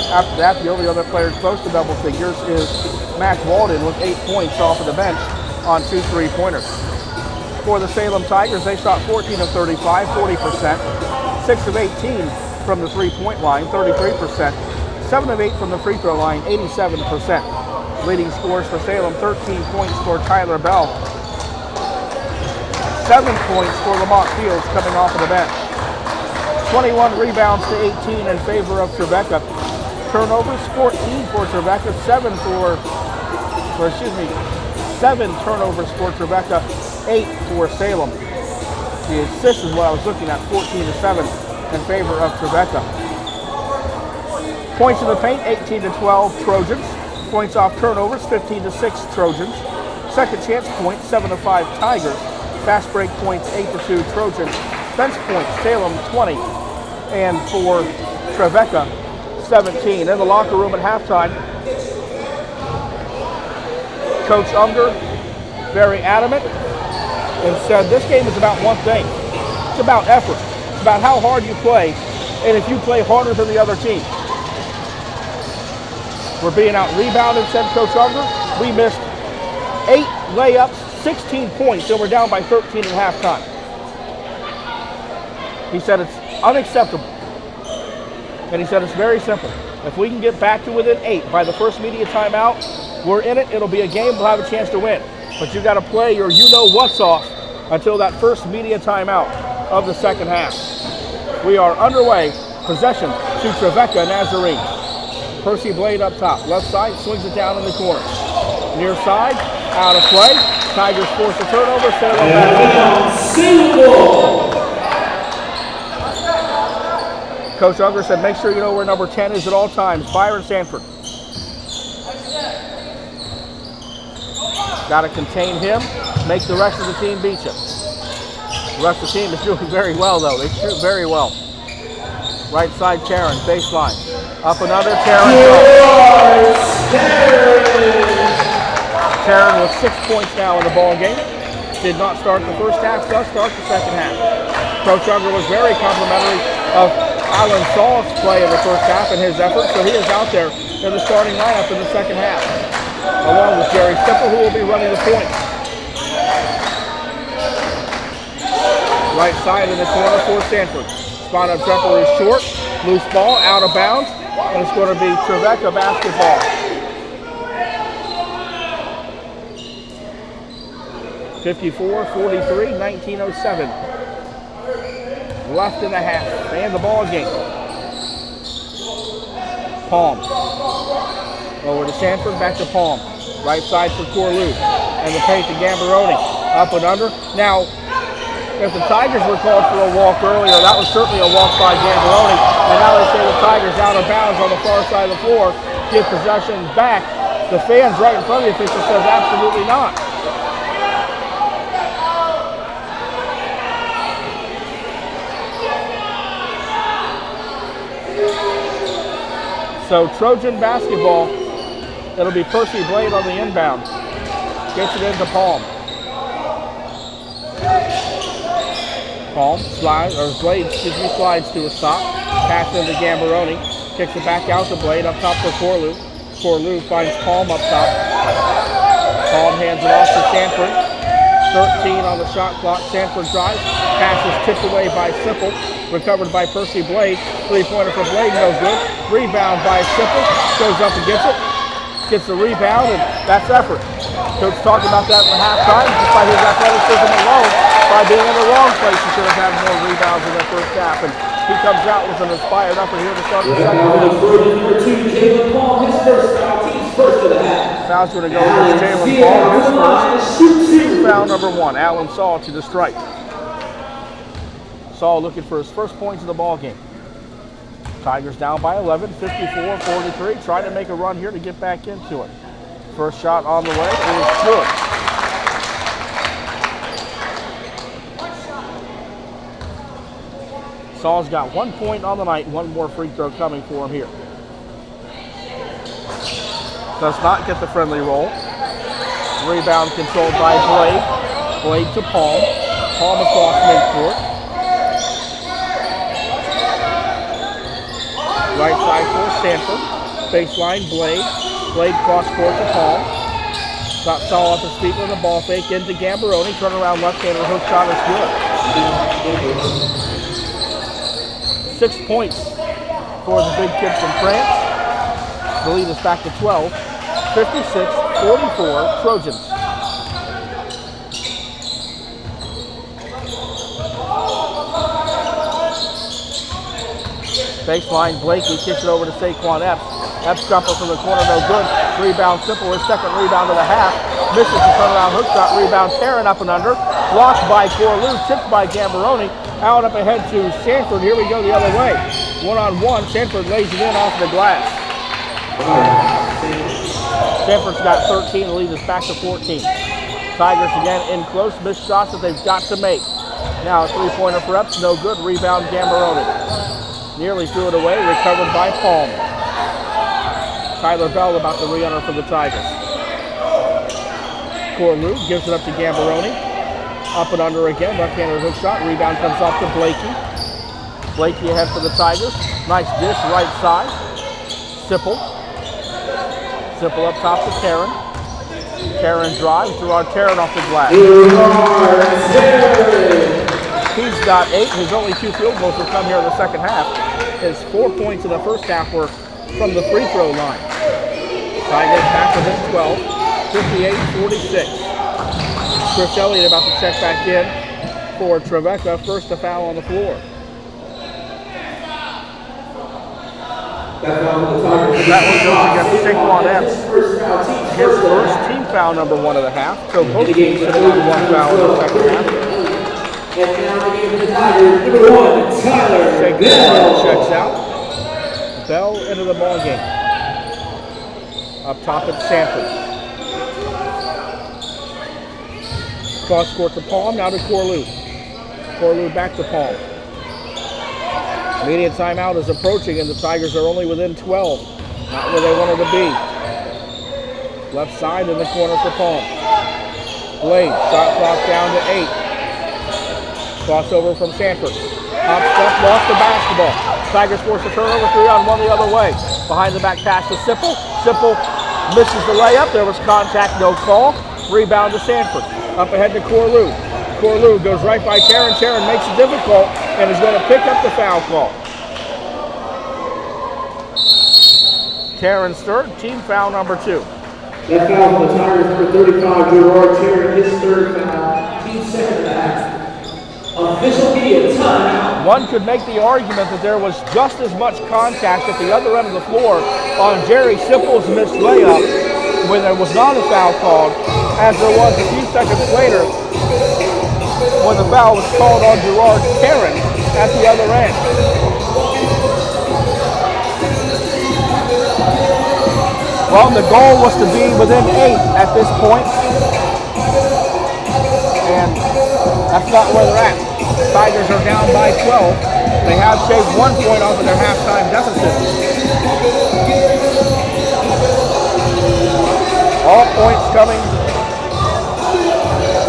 After that, the only other player close to double figures is Mac Walden with 8 points off of the bench on 2 3-pointers. For the Salem Tigers, they shot 14 of 35, 40%, 6 of 18 from the three-point line, 33%, 7 of 8 from the free throw line, 87%. Leading scorers for Salem: 13 points for Tyler Bell, 7 points for Lamont Fields coming off of the bench. 21 rebounds to 18 in favor of Trevecca. Turnovers: 14 for Trevecca, 7 turnovers for Trevecca, 8 for Salem. The assists is what I was looking at: 14-7 in favor of Trevecca. Points in the paint: 18-12 Trojans. Points off turnovers: 15-6 Trojans. Second chance points: 7-5 Tigers. Fast break points: 8-2 Trojans. Bench points: Salem 20, and for Trevecca 17. In the locker room at halftime, Coach Unger, very adamant, and said this game is about one thing. It's about effort. It's about how hard you play, and if you play harder than the other team. We're being out-rebounded, said Coach Unger. We missed 8 layups, 16 points, and we're down by 13 at halftime. He said it's unacceptable. And he said it's very simple. If we can get back to within 8 by the first media timeout, we're in it. It'll be a game. We'll have a chance to win. But you got to play your you-know-what's off until that first media timeout of the second half. We are underway. Possession to Trevecca Nazarene. Percy Blade up top. Left side, swings it down in the corner. Near side, out of play. Tigers force a turnover. Salem back. Coach Unger said, make sure you know where number 10 is at all times. Byron Sanford. Got to contain him. Make the rest of the team beat you. The rest of the team is doing very well, though. They shoot very well. Right side, Taryn, baseline. Up another, Taryn. Taryn with 6 points now in the ball game. Did not start the first half, does start the second half. Coach Unger was very complimentary of Alan Saul's play in the first half and his effort, so he is out there in the starting lineup in the second half, along with Jerry Simple, who will be running the point. Right side in the corner for Sanford. Spot up jumper is short, loose ball, out of bounds, and it's going to be Trevecca basketball. 54-43, 19:07. Left in the half, and the ball game. Palm. Over to Sanford, back to Palm. Right side for Corlew. And the paint to Gambaroni. Up and under. Now, if the Tigers were called for a walk earlier, that was certainly a walk by Gambaroni. And now they say the Tigers out of bounds on the far side of the floor. Give possession back. The fans right in front of the official says absolutely not. So Trojan basketball, it'll be Percy Blade on the inbound. Gets it into Palm. Palm slides to a stop. Pass into Gambaroni. Kicks it back out to Blade, up top for Corlew. Corlew finds Palm up top. Palm hands it off to Sanford. 13 on the shot clock. Sanford drives. Pass is tipped away by Simple. Recovered by Percy Blade. Three-pointer for Blade, no good. Rebound by Simple. Goes up and gets it. Gets the rebound, and that's effort. Coach talked about that in the halftime. Despite his athleticism alone, by being in the wrong place, he should have had more rebounds in the first half. And he comes out with an inspired effort here to start the second half. Number 2, Jalen Paul, his first foul, team's first of the half. Foul's going to go to Jalen Paul, his first. Team foul number 1. Alan Saul to the strike. Saul looking for his first points of the ball game. Tigers down by 11, 54-43. Trying to make a run here to get back into it. First shot on the way is good. Saul's got 1 point on the night. One more free throw coming for him here. Does not get the friendly roll. Rebound controlled by Blade. Blade to Palm. Palm across midcourt. Right side for Stanford. Baseline, Blade. Blade cross court to Palm. Got Saul off his feet with a ball fake into Gambaroni. Turnaround left-hander hook shot is good. 6 points for the big kid from France. The lead is back to 12. 56-44 Trojans. Baseline, Blakey kicks it over to Saquon Epps. Epps jumper from the corner, no good. Rebound Simple, his second rebound of the half. Misses the turnaround hook shot. Rebound Taryn up and under. Blocked by Corlew, tipped by Gambaroni. Out up ahead to Sanford. Here we go the other way. One-on-one. Sanford lays it in off the glass. Sanford's got 13. The lead is back to 14. Tigers again in close. Missed shots that they've got to make. Now a three-pointer for Epps. No good. Rebound Gambaroni. Nearly threw it away. Recovered by Palm. Tyler Bell about to re-enter for the Tigers. Corlew gives it up to Gambaroni. Up and under again. Left-handed hook shot. Rebound comes off to Blakey. Blakey ahead for the Tigers. Nice dish right side. Sipple. Simple up top to Taryn. Taryn drives. Gerard Taryn off the glass. He's got 8. His only 2 field goals will come here in the second half. His 4 points in the first half were from the free throw line. Tigers back within 12. 58-46. Chris Elliott about to check back in for Trevecca. First a foul on the floor. That was against Saquon Epps. His first team foul, number 1 of the half. So both teams should have had 1 foul in the second half. And now the game for the Tigers, number 1, Tyler Bell. Checks out. Bell into the ball game. Up top at Sanford. Cross court to Palm, now to Corlew. Corlew back to Palm. Immediate timeout is approaching and the Tigers are only within 12. Not where they wanted to be. Left side in the corner for Palm. Blade, shot clock down to 8. Crossover from Sanford. Hop step, lost the basketball. Tigers force a turnover, 3-on-1 the other way. Behind the back pass to Sipple. Sipple misses the layup. There was contact, no call. Rebound to Sanford. Up ahead to Corlew. Corlew goes right by Taryn. Taryn makes it difficult and is going to pick up the foul call. Taryn's third, team foul number 2. That foul on the Tigers, number 35, Gerard Taryn, his third foul. Team second back. Official media timeout. One could make the argument that there was just as much contact at the other end of the floor on Jerry Sipple's missed layup when there was not a foul called, as there was a few seconds later when the foul was called on Gerard Taryn at the other end. Well, the goal was to be within 8 at this point, and that's not where they're at. Tigers are down by 12. They have shaved 1 point off of their halftime deficit. All points coming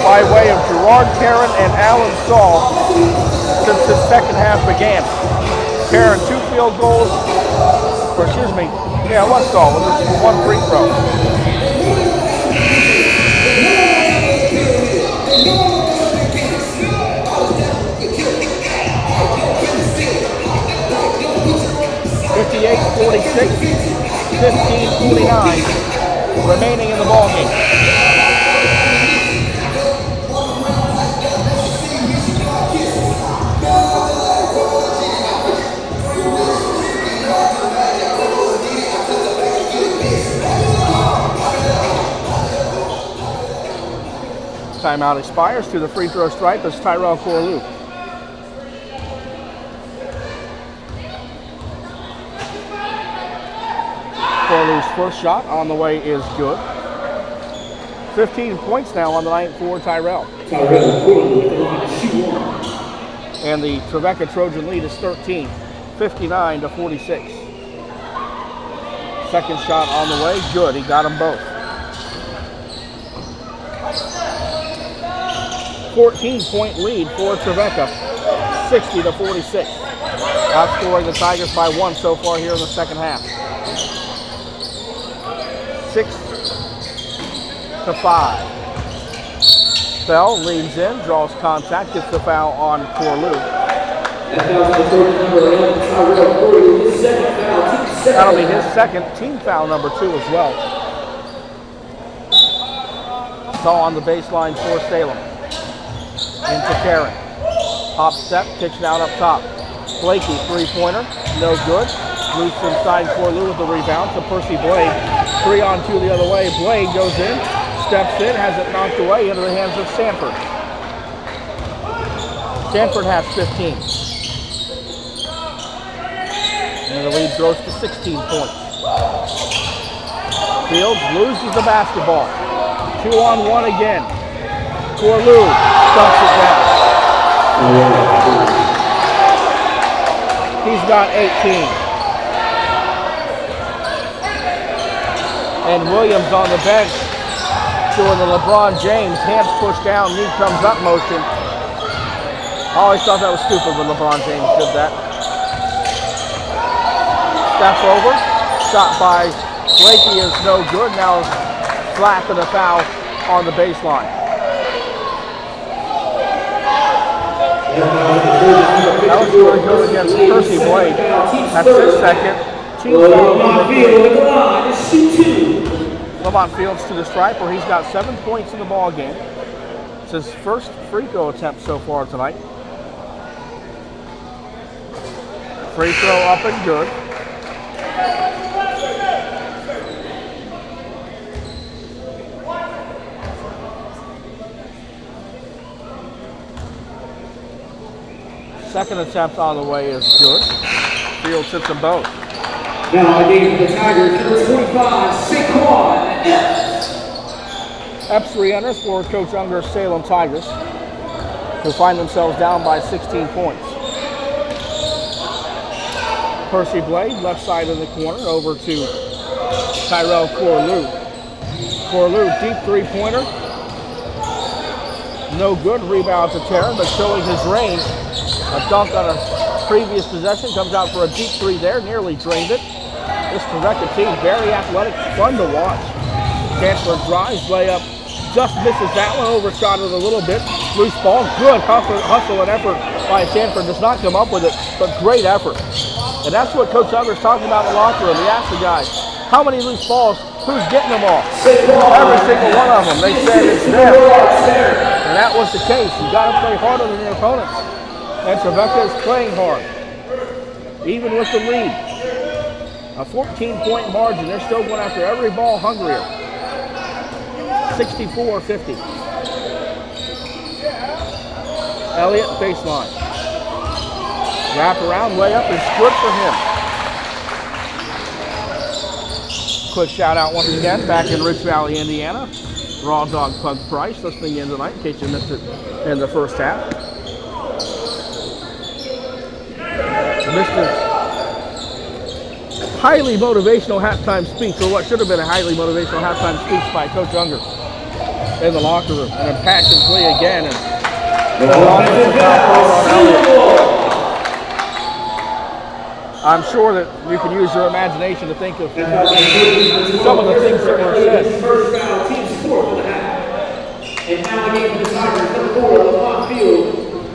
by way of Gerard Taryn and Alan Saul since the second half began. Taryn 2 field goals, or excuse me, yeah, it was Saul with just 1 free throw. (58-46), 15-49 remaining in the ballgame. Timeout expires to the free throw stripe as Tyrell Corlew. first shot on the way is good. 15 points now on the night for Tyrell. Tyrell Corley at the line to shoot one. And the Trevecca Trojan lead is 13, 59-46. Second shot on the way, good. He got them both. 14-point lead for Trevecca, 60-46. Outscoring the Tigers by 1 so far here in the second half. 6-5. Bell leans in, draws contact, gets the foul on Corlew. That'll be his second, team foul number 2 as well. Ball on the baseline for Salem. Into Karen. Hop step, kicks it out up top. Blakey, three-pointer, no good. Loose inside Corlew with the rebound to Percy Blade. 3-on-2 the other way. Blade goes in, steps in, has it knocked away into the hands of Sanford. Sanford has 15. And the lead grows to 16 points. Fields loses the basketball. 2-on-1 again. Corlew dumps it down. He's got 18. And Williams on the bench doing the LeBron James hands pushed down, knee comes up motion. I always thought that was stupid when LeBron James did that. Step over, shot by Blakey is no good. Now slapping a foul on the baseline. That was going to go against Percy Blade. That's his second. Team foul number 3. Lamont Fields to the stripe where he's got 7 points in the ball game. It's his first free throw attempt so far tonight. Free throw up and good. Second attempt on the way is good. Fields hits them both. Now a game for the Tigers, number 25, Saquon Epps. Epps re-enters for Coach Unger's Salem Tigers, who find themselves down by 16 points. Percy Blade, left side of the corner, over to Tyrell Corlew. Corlew, deep three-pointer. No good, rebound to Terran, but showing his range. A dunk on a previous possession, comes out for a deep three there, nearly drained it. This Trevecca team, very athletic, fun to watch. Chancellor drives, layup, just misses that one, overshot it a little bit. Loose ball, good hustle and effort by Sanford, does not come up with it, but great effort. And that's what Coach Unger's talking about in the locker room. He asked the guys, how many loose balls, who's getting them all? Every single one of them, they said it's them. And that was the case. You got to play harder than your opponents. And Trevecca is playing hard, even with the lead. A 14-point margin. They're still going after every ball hungrier. 64-50. Elliott, baseline. Wrap around, way up, is good for him. Quick shout out once again, back in Rich Valley, Indiana. Raw Dog Pug Price listening in tonight, in case you missed it in the first half. Mr. Highly motivational halftime speech, or what should have been a highly motivational halftime speech by Coach Unger in the locker room. An impassioned play again, and I'm sure that you can use your imagination to think of some of the things that were said. First foul, team score for the half. And now the game for the Tigers, number 4, Lamont Field,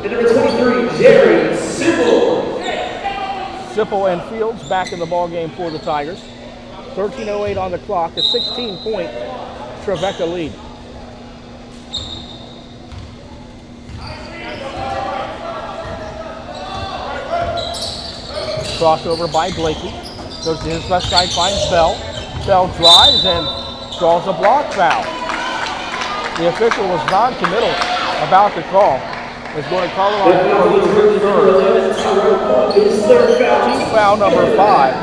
and number 23, Jerry Sipple. Sipple and Fields back in the ball game for the Tigers. 13:08 on the clock, a 16-point Trevecca lead. Crossover by Blakey. Goes to his left side, finds Bell. Bell drives and draws a block foul. The official was non-committal about the call. Is going to call it on team foul number 5.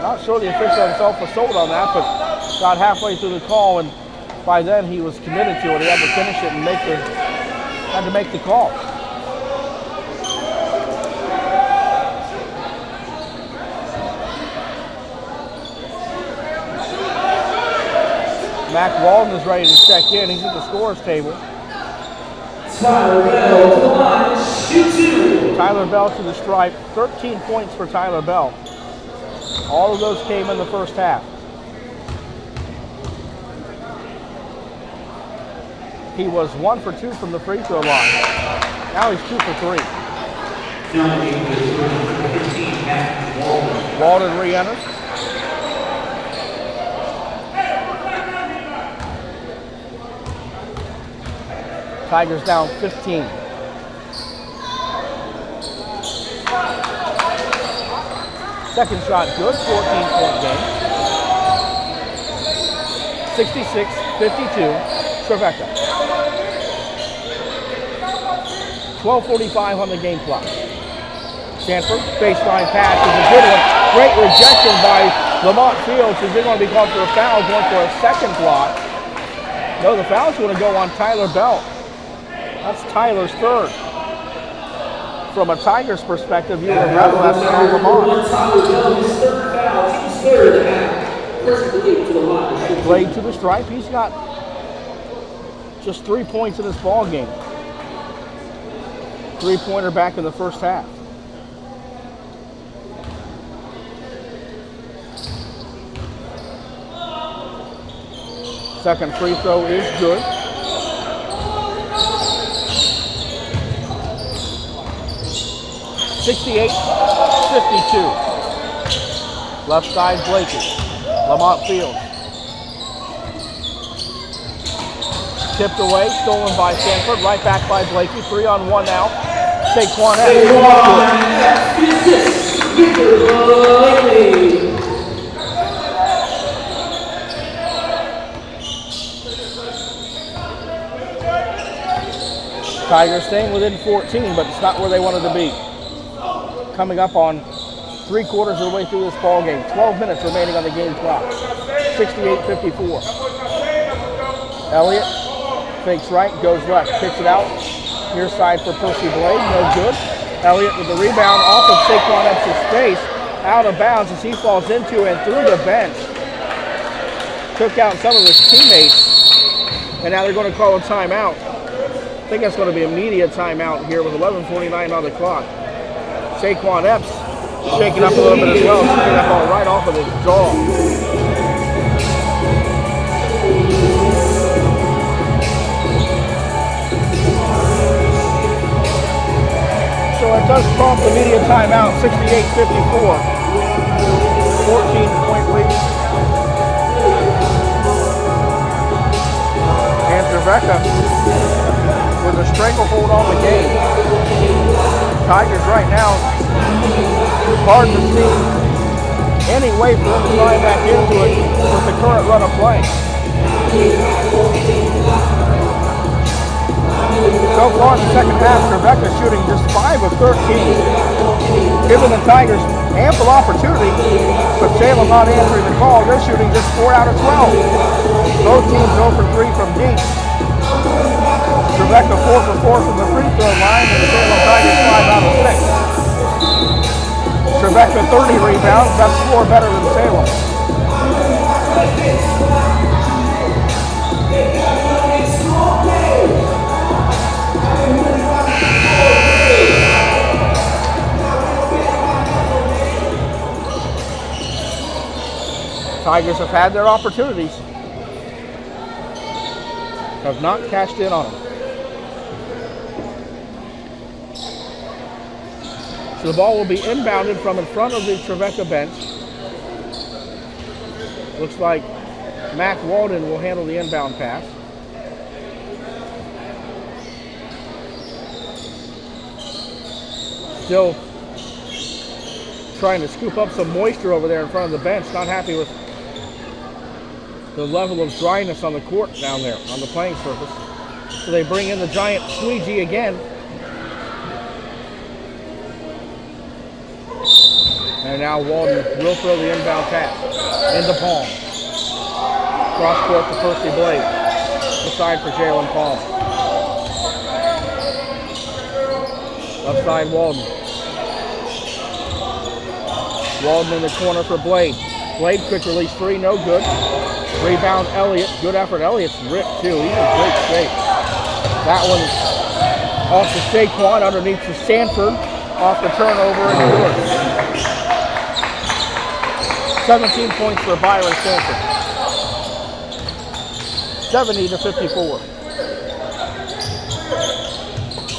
Not sure the official himself was sold on that, but got halfway through the call, and by then he was committed to it. He had to finish it and had to make the call. Mac Walden is ready to check in. He's at the scorer's table. Tyler Bell to the line, shoot 2. Tyler Bell to the stripe. 13 points for Tyler Bell. All of those came in the first half. He was 1 for 2 from the free throw line. Now he's 2 for 3. Walden re-enters. Tigers down 15. Second shot good, 14-point game. 66-52, Trevecca. 12:45 on the game clock. Sanford, baseline pass is a good one. Great rejection by Lamont Fields, who's going to be called for a foul, going for a second block. No, the foul's going to go on Tyler Bell. That's Tyler's third. From a Tigers perspective, you would have rather left it on Lamont. Tyler Bell, his third foul, team's third and a half. First lead to the line. Played to the stripe. He's got just 3 points in this ball game. 3-pointer back in the first half. Second free throw is good. (68-52). Left side, Blakey. Lamont Fields. Tipped away, stolen by Sanford. Right back by Blakey. 3-on-1 now. Saquon Blakey. Tigers staying within 14, but it's not where they wanted to be. Coming up on 3/4 of the way through this ball game. 12 minutes remaining on the game clock. 68-54. Elliott fakes right, goes left, kicks it out. Near side for Percy Blade, no good. Elliott with the rebound off of Saquon Epps' face, out of bounds as he falls into and through the bench. Took out some of his teammates, and now they're going to call a timeout. I think that's going to be a media timeout here with 11:49 on the clock. Saquon Epps shaking up a little bit as well, taking that ball right off of his jaw. So it does prompt the media timeout, 68-54. 14-point lead. And Trevecca with a stranglehold on the game. Tigers right now, hard to see any way for them to fly back into it with the current run of play. So far in the second half, Trevecca shooting just 5 of 13, giving the Tigers ample opportunity, but Salem not answering the call. They're shooting just 4 out of 12. Both teams 0 for 3 from deep. Trevecca 4 for 4 from the free throw line, and the Salem Tigers 5 out of 6. Trevecca 30 rebounds, that's 4 better than Salem. Tigers have had their opportunities, have not cashed in on them. So the ball will be inbounded from in front of the Trevecca bench. Looks like Mac Walden will handle the inbound pass. Still trying to scoop up some moisture over there in front of the bench. Not happy with the level of dryness on the court down there on the playing surface. So they bring in the giant squeegee again. And now Walden will throw the inbound pass into Palm. Cross court to Percy Blade. Aside for Jalen Palm. Left side Walden. Walden in the corner for Blade. Blade quick release three, no good. Rebound Elliott. Good effort. Elliott's ripped too. He's in great shape. That one's off to Saquon, underneath to Sanford. Off the turnover and good. 17 points for Byron Sanford. 70-54.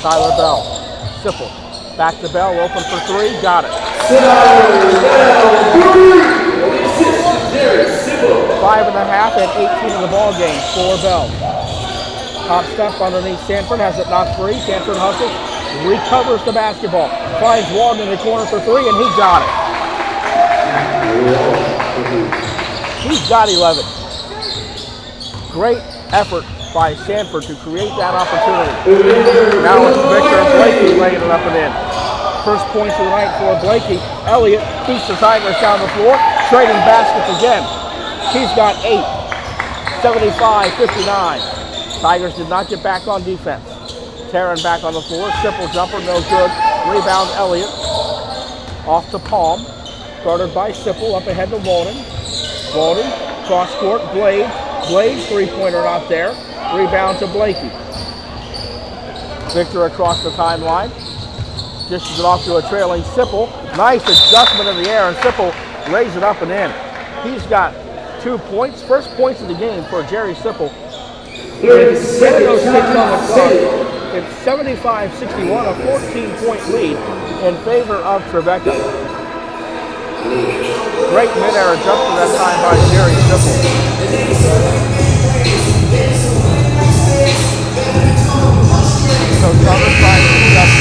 Tyler Bell. Sipple. Back to Bell, open for three, got it. 5.5 and 18 in the ball game for Bell. Top step underneath Sanford, has it knocked free. Sanford hustles, recovers the basketball, finds Walden in the corner for three, and he got it. He's got 11. Great effort by Sanford to create that opportunity. Now it's Victor Blakey laying it up and in. First points of the night for Blakey. Elliott keeps the Tigers down the floor, trading baskets again. He's got 8. 75-59. Tigers did not get back on defense. Taryn back on the floor. Simple jumper, no good. Rebound Elliott. Off to Palm. Guarded by Sipple, up ahead to Walden. Walden, cross court, Blade. Blade, three-pointer not there. Rebound to Blakey. Victor across the timeline. Dishes it off to a trailing Sipple. Nice adjustment in the air, and Sipple lays it up and in. He's got 2 points. First points of the game for Jerry Sipple. 7:06 on the clock. It's 75-61, a 14-point lead in favor of Trevecca. Great mid-air adjustment that time by Jerry Sipple. So Thomas trying to adjust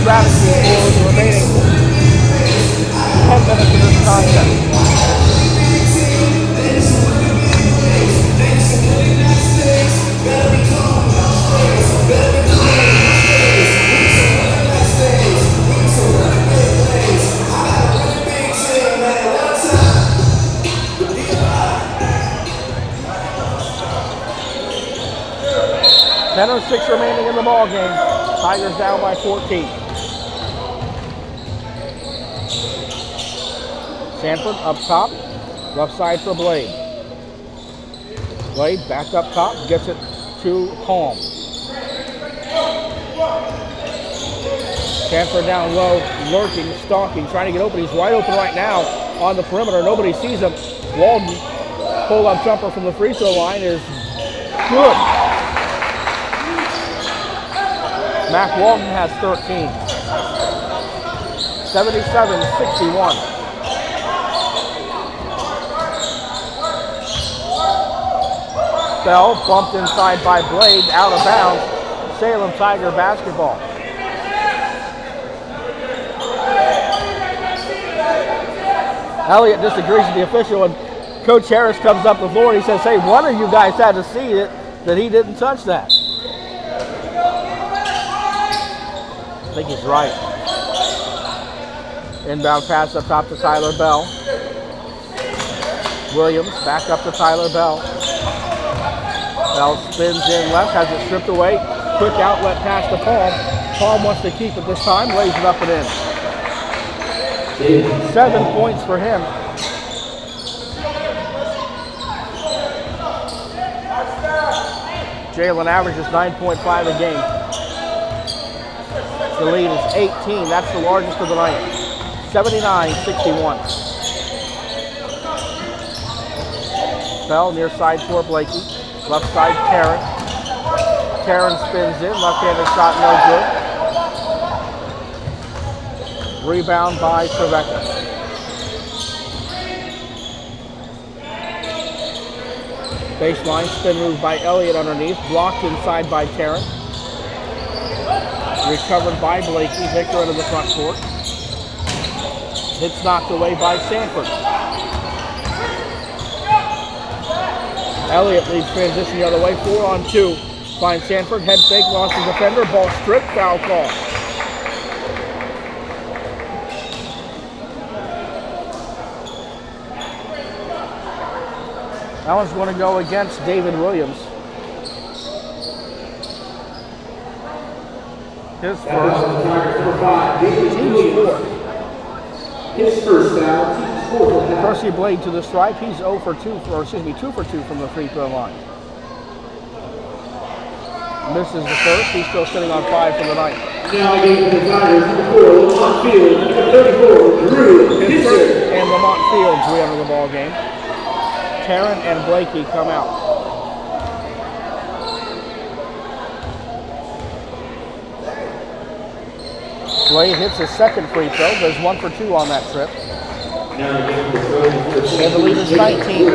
strategy for the remaining 10 minutes of this contest. .06 remaining in the ball game. Tigers down by 14. Sanford up top, left side for Blade. Blade back up top, gets it to Palm. Sanford down low, lurking, stalking, trying to get open. He's wide open right now on the perimeter. Nobody sees him. Walden, pull-up jumper from the free throw line is good. Mac Walden has 13. 77-61. Bell bumped inside by Blade, out of bounds. Salem Tiger basketball. Elliott disagrees with the official, and Coach Harris comes up the floor and he says, hey, one of you guys had to see it, that he didn't touch that. I think he's right. Inbound pass up top to Tyler Bell. Williams back up to Tyler Bell. Bell spins in left, has it stripped away. Quick outlet pass to Palm. Palm wants to keep it this time, lays it up and in. 7 points for him. Jalen averages 9.5 a game. The lead is 18. That's the largest of the night. 79-61. Bell near side for Blakey. Left side, Taryn. Taryn spins in. Left-handed shot, no good. Rebound by Trevecca. Baseline spin move by Elliott underneath. Blocked inside by Taryn. Recovered by Blakey. Victor into the front court. It's knocked away by Sanford. Elliott leads transition the other way. 4-on-2. Finds Sanford. Head fake. Lost his defender. Ball stripped. Foul call. That one's going to go against David Williams. His first. Number 5, David Williams. His first foul, team score. Percy Blade to the stripe. He's 2 for 2 from the free throw line. Misses the first. He's still sitting on 5 for the night. Now again for the Tigers, number 4, Lamont Fields, number 34, Drew Pitzer. And Lamont Fields re-enter the ball game. Tarrant and Blakey come out. Blade hits his second free throw. Goes 1 for 2 on that trip. And the lead is 19.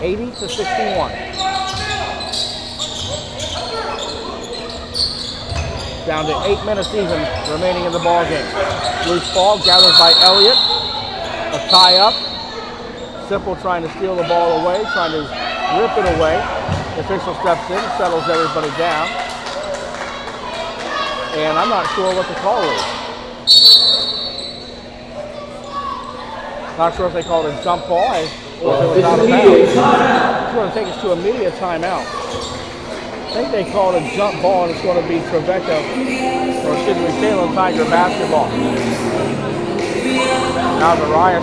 80 to 61. Down to 8 minutes even remaining in the ball game. Loose ball gathered by Elliott. A tie up. Sipple trying to steal the ball away, trying to rip it away. The official steps in, settles everybody down. And I'm not sure what the call is. Not sure if they called it a jump ball or if it was out of bounds. It's going to take us to immediate timeout. I think they called it a jump ball, and it's going to be Trevecca, or excuse me, Salem Tiger basketball. Now the Riot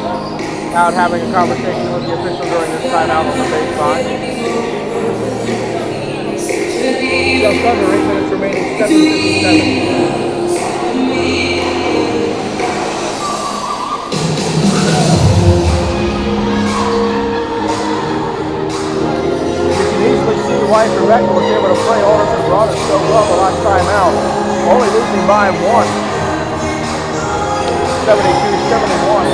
out having a conversation with the official during this timeout on the baseline. Just under 8 minutes remaining, 7:57. Why Trevecca was able to play Alders and Broadus so well the last time out. Only losing by 1. 72-71.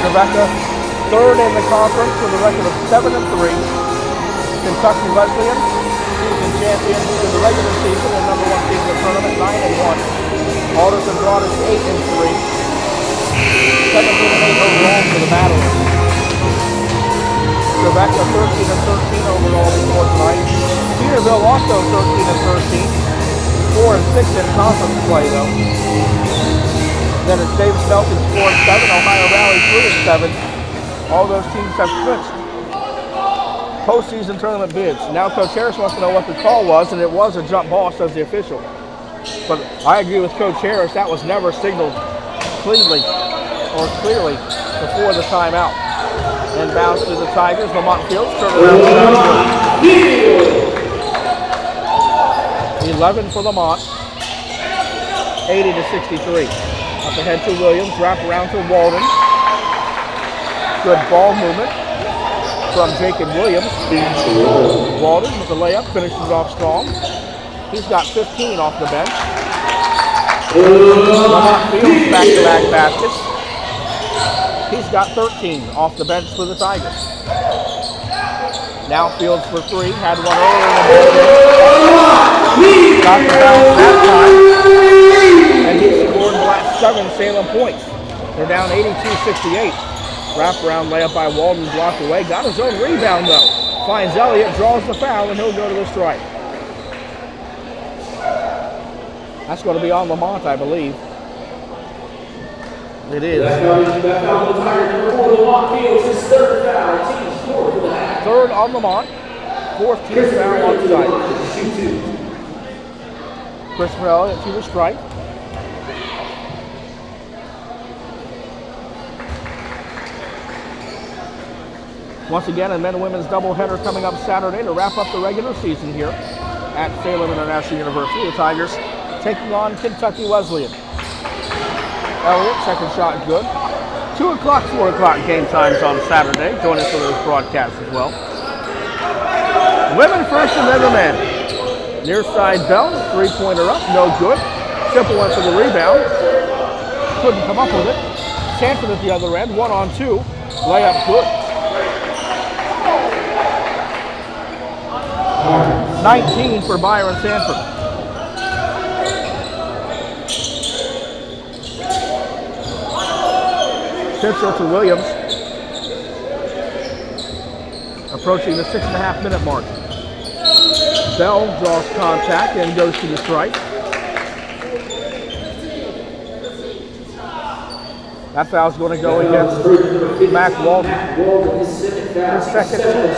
Trevecca, third in the conference with a record of 7-3. Kentucky Wesleyan, season champions in the regular season and number 1 seed in the tournament, 9-1. Alders and Broadus 8-3. 17-8 overall for the Battlers. Trevecca 13-13 overall before tonight. Cedarville also 13-13. 4-6 in conference play though. Then it's Davis Melton 4-7. Ohio Valley 3-7. All those teams have clinched postseason tournament bids. Now Coach Harris wants to know what the call was, and it was a jump ball, says the official. But I agree with Coach Harris. That was never signaled clearly before the timeout. Inbounds to the Tigers. Lamont Fields turn around. 11 for Lamont. 80-63. Up ahead to Williams. Wrap around to Walden. Good ball movement from Jacob Williams. Walden with the layup. Finishes off strong. He's got 15 off the bench. Lamont Fields back-to-back baskets. He's got 13 off the bench for the Tigers. Now Fields for 3. Had one earlier in the ball. Got the bounce that time. And he scored the last 7 Salem points. They're down 82-68. Wraparound layup by Walden, blocked away. Got his own rebound though. Finds Elliott, draws the foul, and he'll go to the stripe. That's going to be on Lamont, I believe. It is. That foul on the Tigers, number 4, Lamont Fields, his third foul. Team score for the half. Third on Lamont. Fourth team foul on the Tigers. Christopher Elliott to the stripe. Once again, a men and women's doubleheader coming up Saturday to wrap up the regular season here at Salem International University. The Tigers taking on Kentucky Wesleyan. Elliott, second shot good. 2 o'clock, 4 o'clock game times on Saturday. Join us for those broadcasts as well. Women first and then the men. Near side bell, 3-pointer up, no good. Sipple went for the rebound. Couldn't come up with it. Sanford at the other end, 1-on-2. Layup good. 19 for Byron Sanford. Pitcher to Williams. Approaching the 6.5-minute mark. Bell draws contact and goes to the strike. That foul's going to go against Mac Walden. His second team.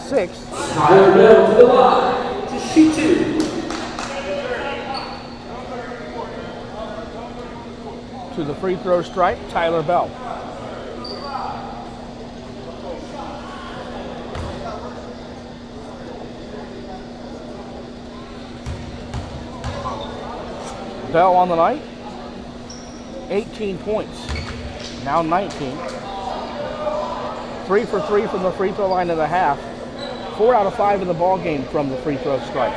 6. Tyler Bell to the line to shoot 2. To the free throw stripe, Tyler Bell. Bell on the night, 18 points, now 19. 3 for 3 from the free throw line in the half. 4 out of 5 in the ball game from the free throw strike.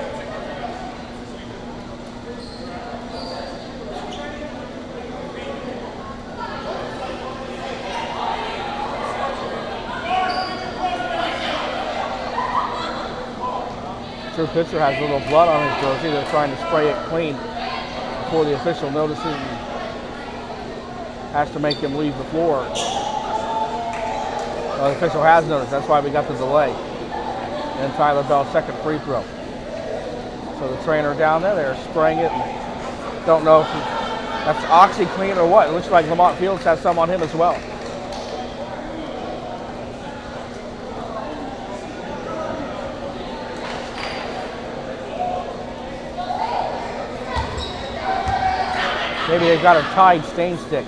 True pitcher has a little blood on his jersey. They're trying to spray it clean before the official notices and has to make him leave the floor. Well, the official has noticed. That's why we got the delay. And Tyler Bell's second free throw. So the trainer down there, they're spraying it. And don't know if that's OxyClean or what. It looks like Lamont Fields has some on him as well. Maybe they've got a Tide stain stick.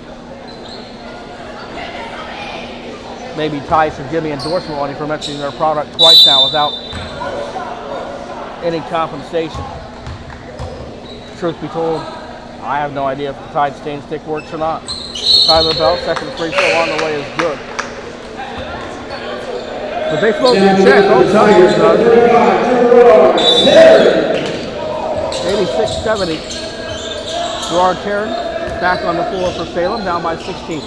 Maybe Tide should give me endorsement money for mentioning their product twice now without any compensation. Truth be told, I have no idea if the Tide stain stick works or not. Tyler Bell, second free throw on the way is good. But they float the check, both Tigers does. 86-70. Gerard Terran back on the floor for Salem, down by 16.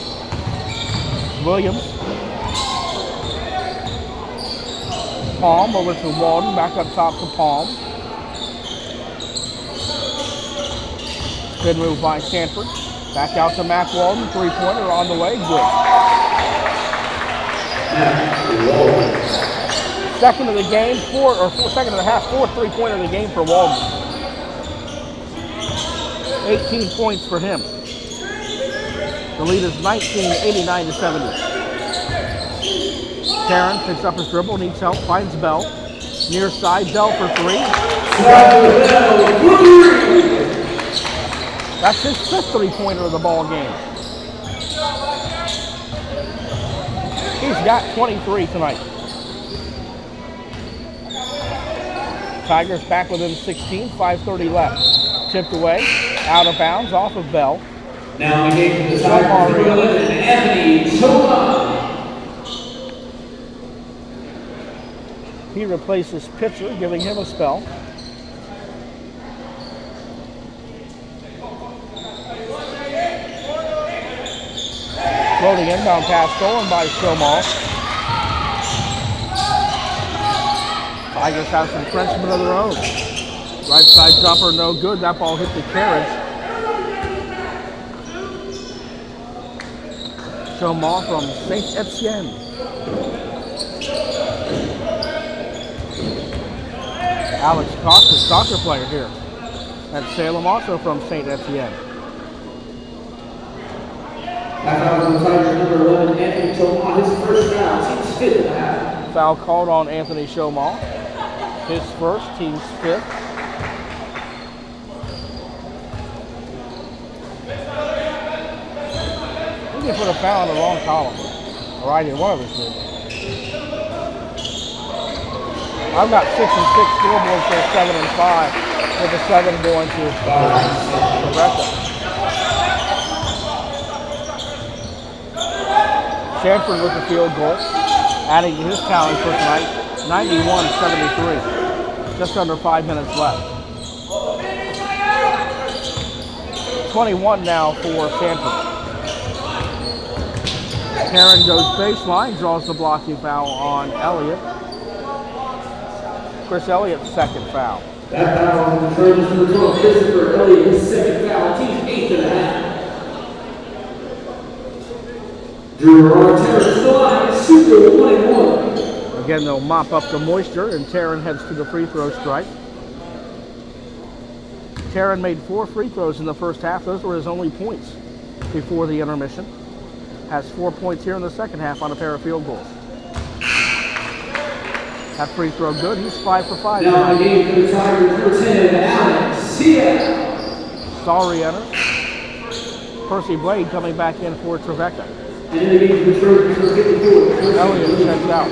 Williams. Palm over to Walden, back up top to Palm. Good move by Stanford. Back out to Mac Walden, three-pointer on the way, good. Second of the game, second of the half, fourth three-pointer of the game for Walden. 18 points for him. The lead is 19, 89-70. Taryn picks up his dribble, needs help, finds Bell. Near side, Bell for 3. That's his fifth three-pointer of the ball game. He's got 23 tonight. Tigers back within 16, 5:30 left. Tipped away, out of bounds, off of Bell. Now we game from the Tigers, number 11, Anthony Choma. He replaces pitcher, giving him a spell. Floating inbound pass stolen by Shomall. Tigers have some Frenchmen of their own. Right side jumper, no good. That ball hit the carriage. Shomall from St. Etienne. Alex Cox, a soccer player here at Salem, also from St. Etienne. Back on the Tigers, number 11, Anthony Choma. His first foul, team's fifth in the half. Foul called on Anthony Shomall. His first, team's fifth. We can put a foul in the wrong column. Or I did, one of us did. I've got 6 and 6 scoreboards for 7 and 5, with the 7 going to Trevecca. Sanford with the field goal, adding to his tally for tonight, 91-73. Just under 5 minutes left. 21 now for Sanford. Karen goes baseline, draws the blocking foul on Elliott. Chris Elliott's second foul. That foul on the Trojans, number 12, Christopher Elliott, his second foul, team's 8th and a half. Gerard Terran to the line, super 1-1. Again, they'll mop up the moisture, and Taryn heads to the free throw stripe. Taryn made 4 free throws in the first half. Those were his only points before the intermission. Has 4 points here in the second half on a pair of field goals. That free throw good. He's 5 for 5. Now the game for the Tigers, number 10, Alex Sia. Sorry enters. Percy Blade coming back in for Trevecca. And in the game for the Trojans, number 54. Elliott checks out.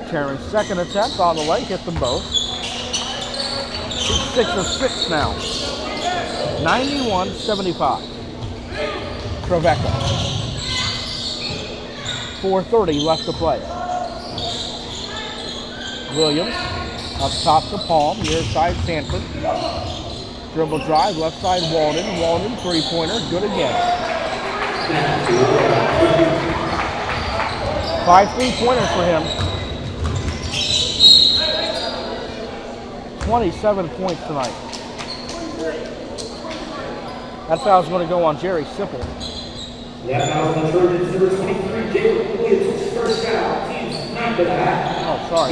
Taryn's second attempt on the way, hit them both. He's 6 of 6 now. 91-75. Trevecca. 4:30 left to play. Williams up top to Palm, near side Sanford. Dribble drive, left side Walden. Walden, three-pointer, good again. 5 3-pointers for him. 27 points tonight. That foul's going to go on Jerry Sipple. That foul on the Trojans, number 23, Jalen Williams, his first foul. Team's 9th of the half. Oh, sorry.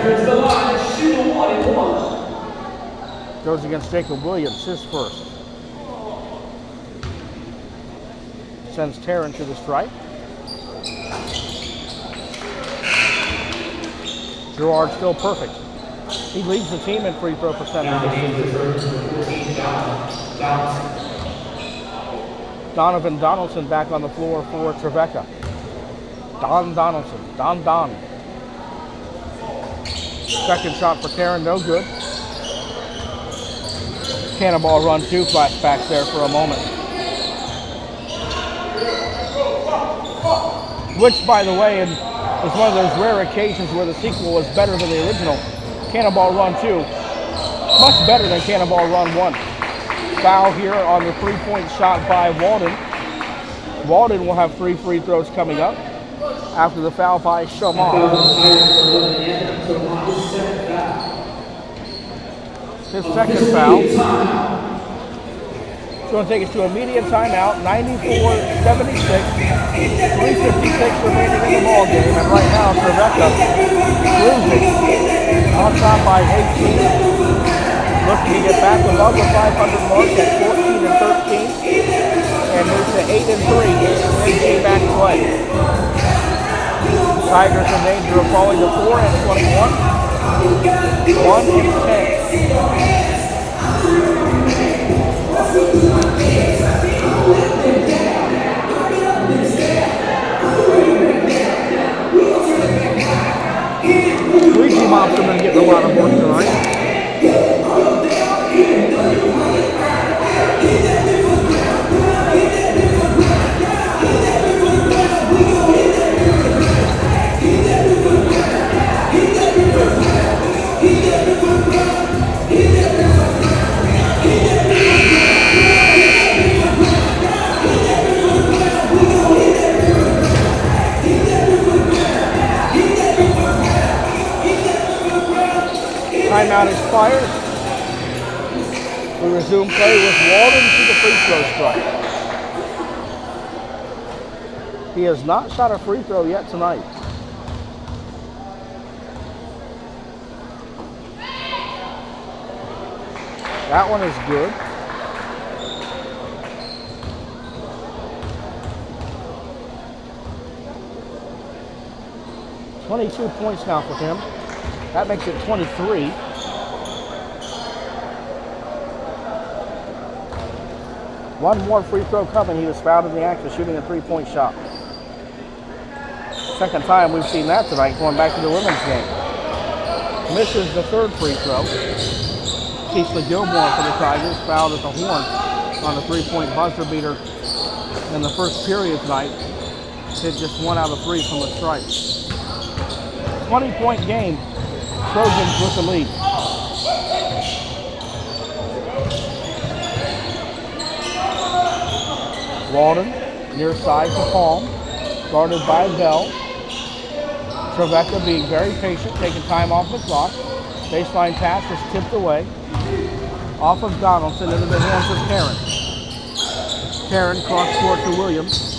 Turns the line, shoot a 1-1. Goes against Jacob Williams, his first. Sends Taryn to the stripe. Gerard still perfect. He leads the team in free throw percentage. Donovan Donaldson back on the floor for Trevecca. Don. Second shot for Taryn, no good. Cannonball run 2 flashbacks there for a moment. Which, by the way, is one of those rare occasions where the sequel was better than the original. Cannonball Run 2, much better than Cannonball Run 1. Foul here on the 3-point shot by Walden. Walden will have 3 free throws coming up after the foul by Shamar. His second foul. It's going to take us to immediate timeout, 94-76. 3:56 remaining in the ball game, and right now Trevecca losing. On top by 18. Looking to get back above the 500 mark at 14-13 and move to 8-3 in GMAC play. Tigers in danger of falling to 4-21. 1-10. Luigi Mom's been getting a lot of work tonight. Timeout expires. We resume play with Walden to the free throw stripe. He has not shot a free throw yet tonight. That one is good. $22 points now for him. That makes it 23. One more free throw coming. He was fouled in the act of shooting a 3-point shot. Second time we've seen that tonight, going back to the women's game. Misses the third free throw. Keisha Gilmore for the Tigers, fouled at the horn on a 3-point buzzer beater in the first period tonight. Hit just 1 out of 3 from the stripe. 20-point game. Trojans with the lead. Walden, near side to Palm, guarded by Bell. Trevecca being very patient, taking time off the clock. Baseline pass is tipped away. Off of Donaldson into the hands of Karen. Karen cross court to Williams.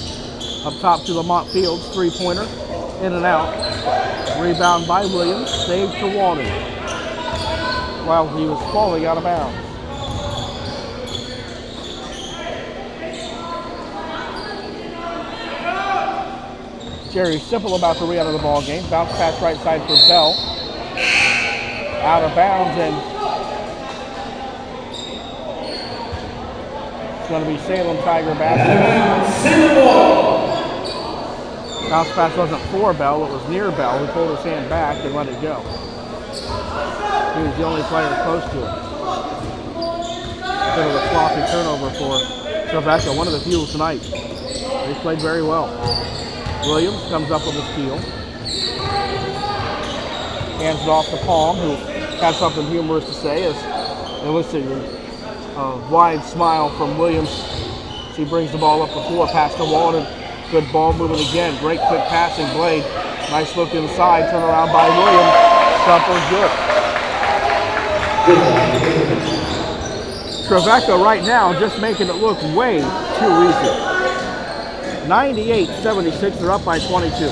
Up top to Lamont Fields, three-pointer, in and out. Rebound by Williams, saved to Walden while he was falling out of bounds. Jerry Simple about to re-enter the ball game. Bounce pass right side for Bell. Out of bounds, and it's going to be Salem Tiger basketball. Bounce pass wasn't for Bell, it was near Bell, who pulled his hand back and let it go. He was the only player close to it. Bit of a sloppy turnover for Trevecca, one of the few tonight. They played very well. Williams comes up with a steal. Hands it off to Palm, who has something humorous to say as eliciting a wide smile from Williams. She brings the ball up the floor, past the wall, and good ball moving again. Great quick passing Blade. Nice look inside, turn around by Williams. Jumper good. Trevecca right now just making it look way too easy. 98-76, they're up by 22.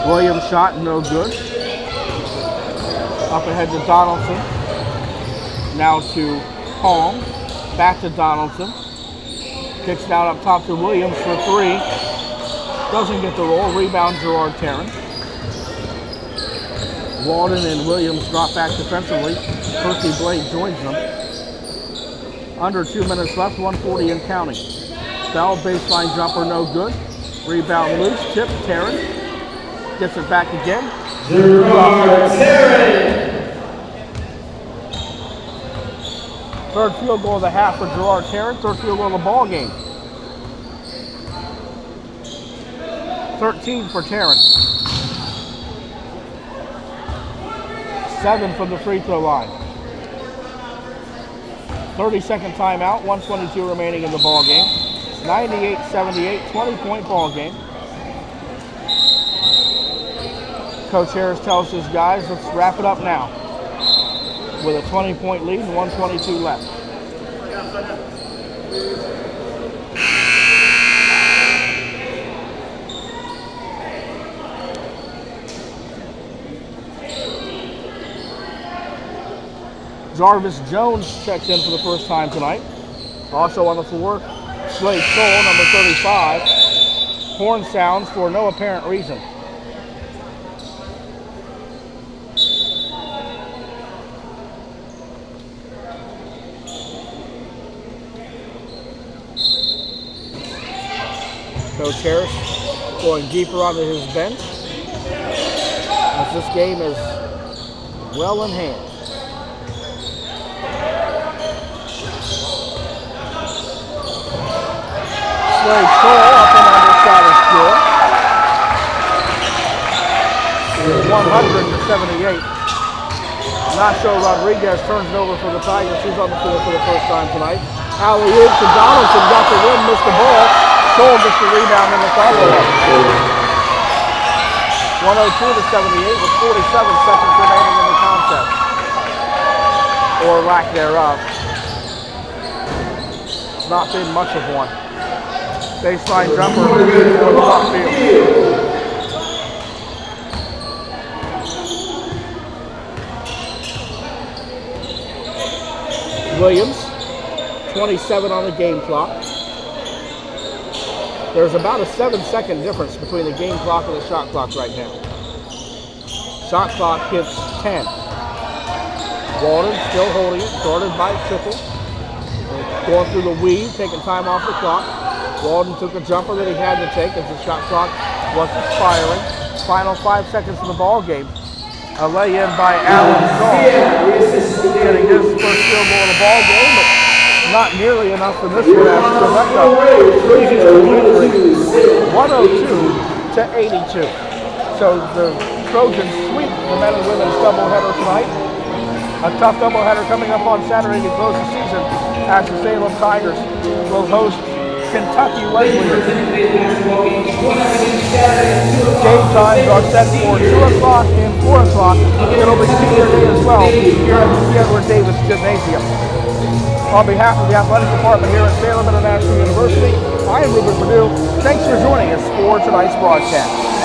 Williams shot, no good. Up ahead to Donaldson. Now to Palm. Back to Donaldson. Kicks down up top to Williams for three. Doesn't get the roll. Rebound Gerard Tarrant. Walden and Williams drop back defensively. Percy Blade joins them. Under 2 minutes left, 140 and counting. Bell, baseline jumper, no good. Rebound loose, tip, Tarrant. Gets it back again. Gerard Tarrant. Third field goal of the half for Gerard Tarrant. Third field goal of the ball game. 13 for Tarrant. 7 from the free throw line. 30-second timeout, 1:22 remaining in the ball game. 98-78, 20-point ball game. Coach Harris tells his guys, let's wrap it up now. With a 20-point lead and 1:22 left. Jarvis Jones checks in for the first time tonight. Also on the floor, Slade Stoll, number 35. Horn sounds for no apparent reason. Coach Harris going deeper onto his bench as this game is well in hand. Slade Stoll up and under shot is good. 100-78. Nacho Rodriguez turns it over for the Tigers. He's on the floor for the first time tonight. Alley-oop to Donaldson, got the win, missed the ball. Stoll gets the rebound in the follow-up. 102-78 with 47 seconds remaining in the contest. Or lack thereof. It's not been much of one. Baseline jumper for the top field. Williams, 27 on the game clock. There's about a 7-second difference between the game clock and the shot clock right now. Shot clock hits 10. Walden still holding it, guarded by Triple. Going through the weave, taking time off the clock. Walden took a jumper that he had to take as the shot clock was expiring. Final 5 seconds of the ball game. A lay-in by Alan Shaw. Getting his first field goal of the ball game, but not nearly enough for this one as Trevecca loses the victory 102-82. So the Trojans sweep the men and women's doubleheader tonight. A tough doubleheader coming up on Saturday to close the season as the Salem Tigers will host Kentucky Wesleyan. game times are set for 2 o'clock and 4 o'clock. It'll be senior day as well here at the Edward Davis Gymnasium. On behalf of the athletic department here at Salem International University, I am Ruben Perdue. Thanks for joining us for tonight's broadcast.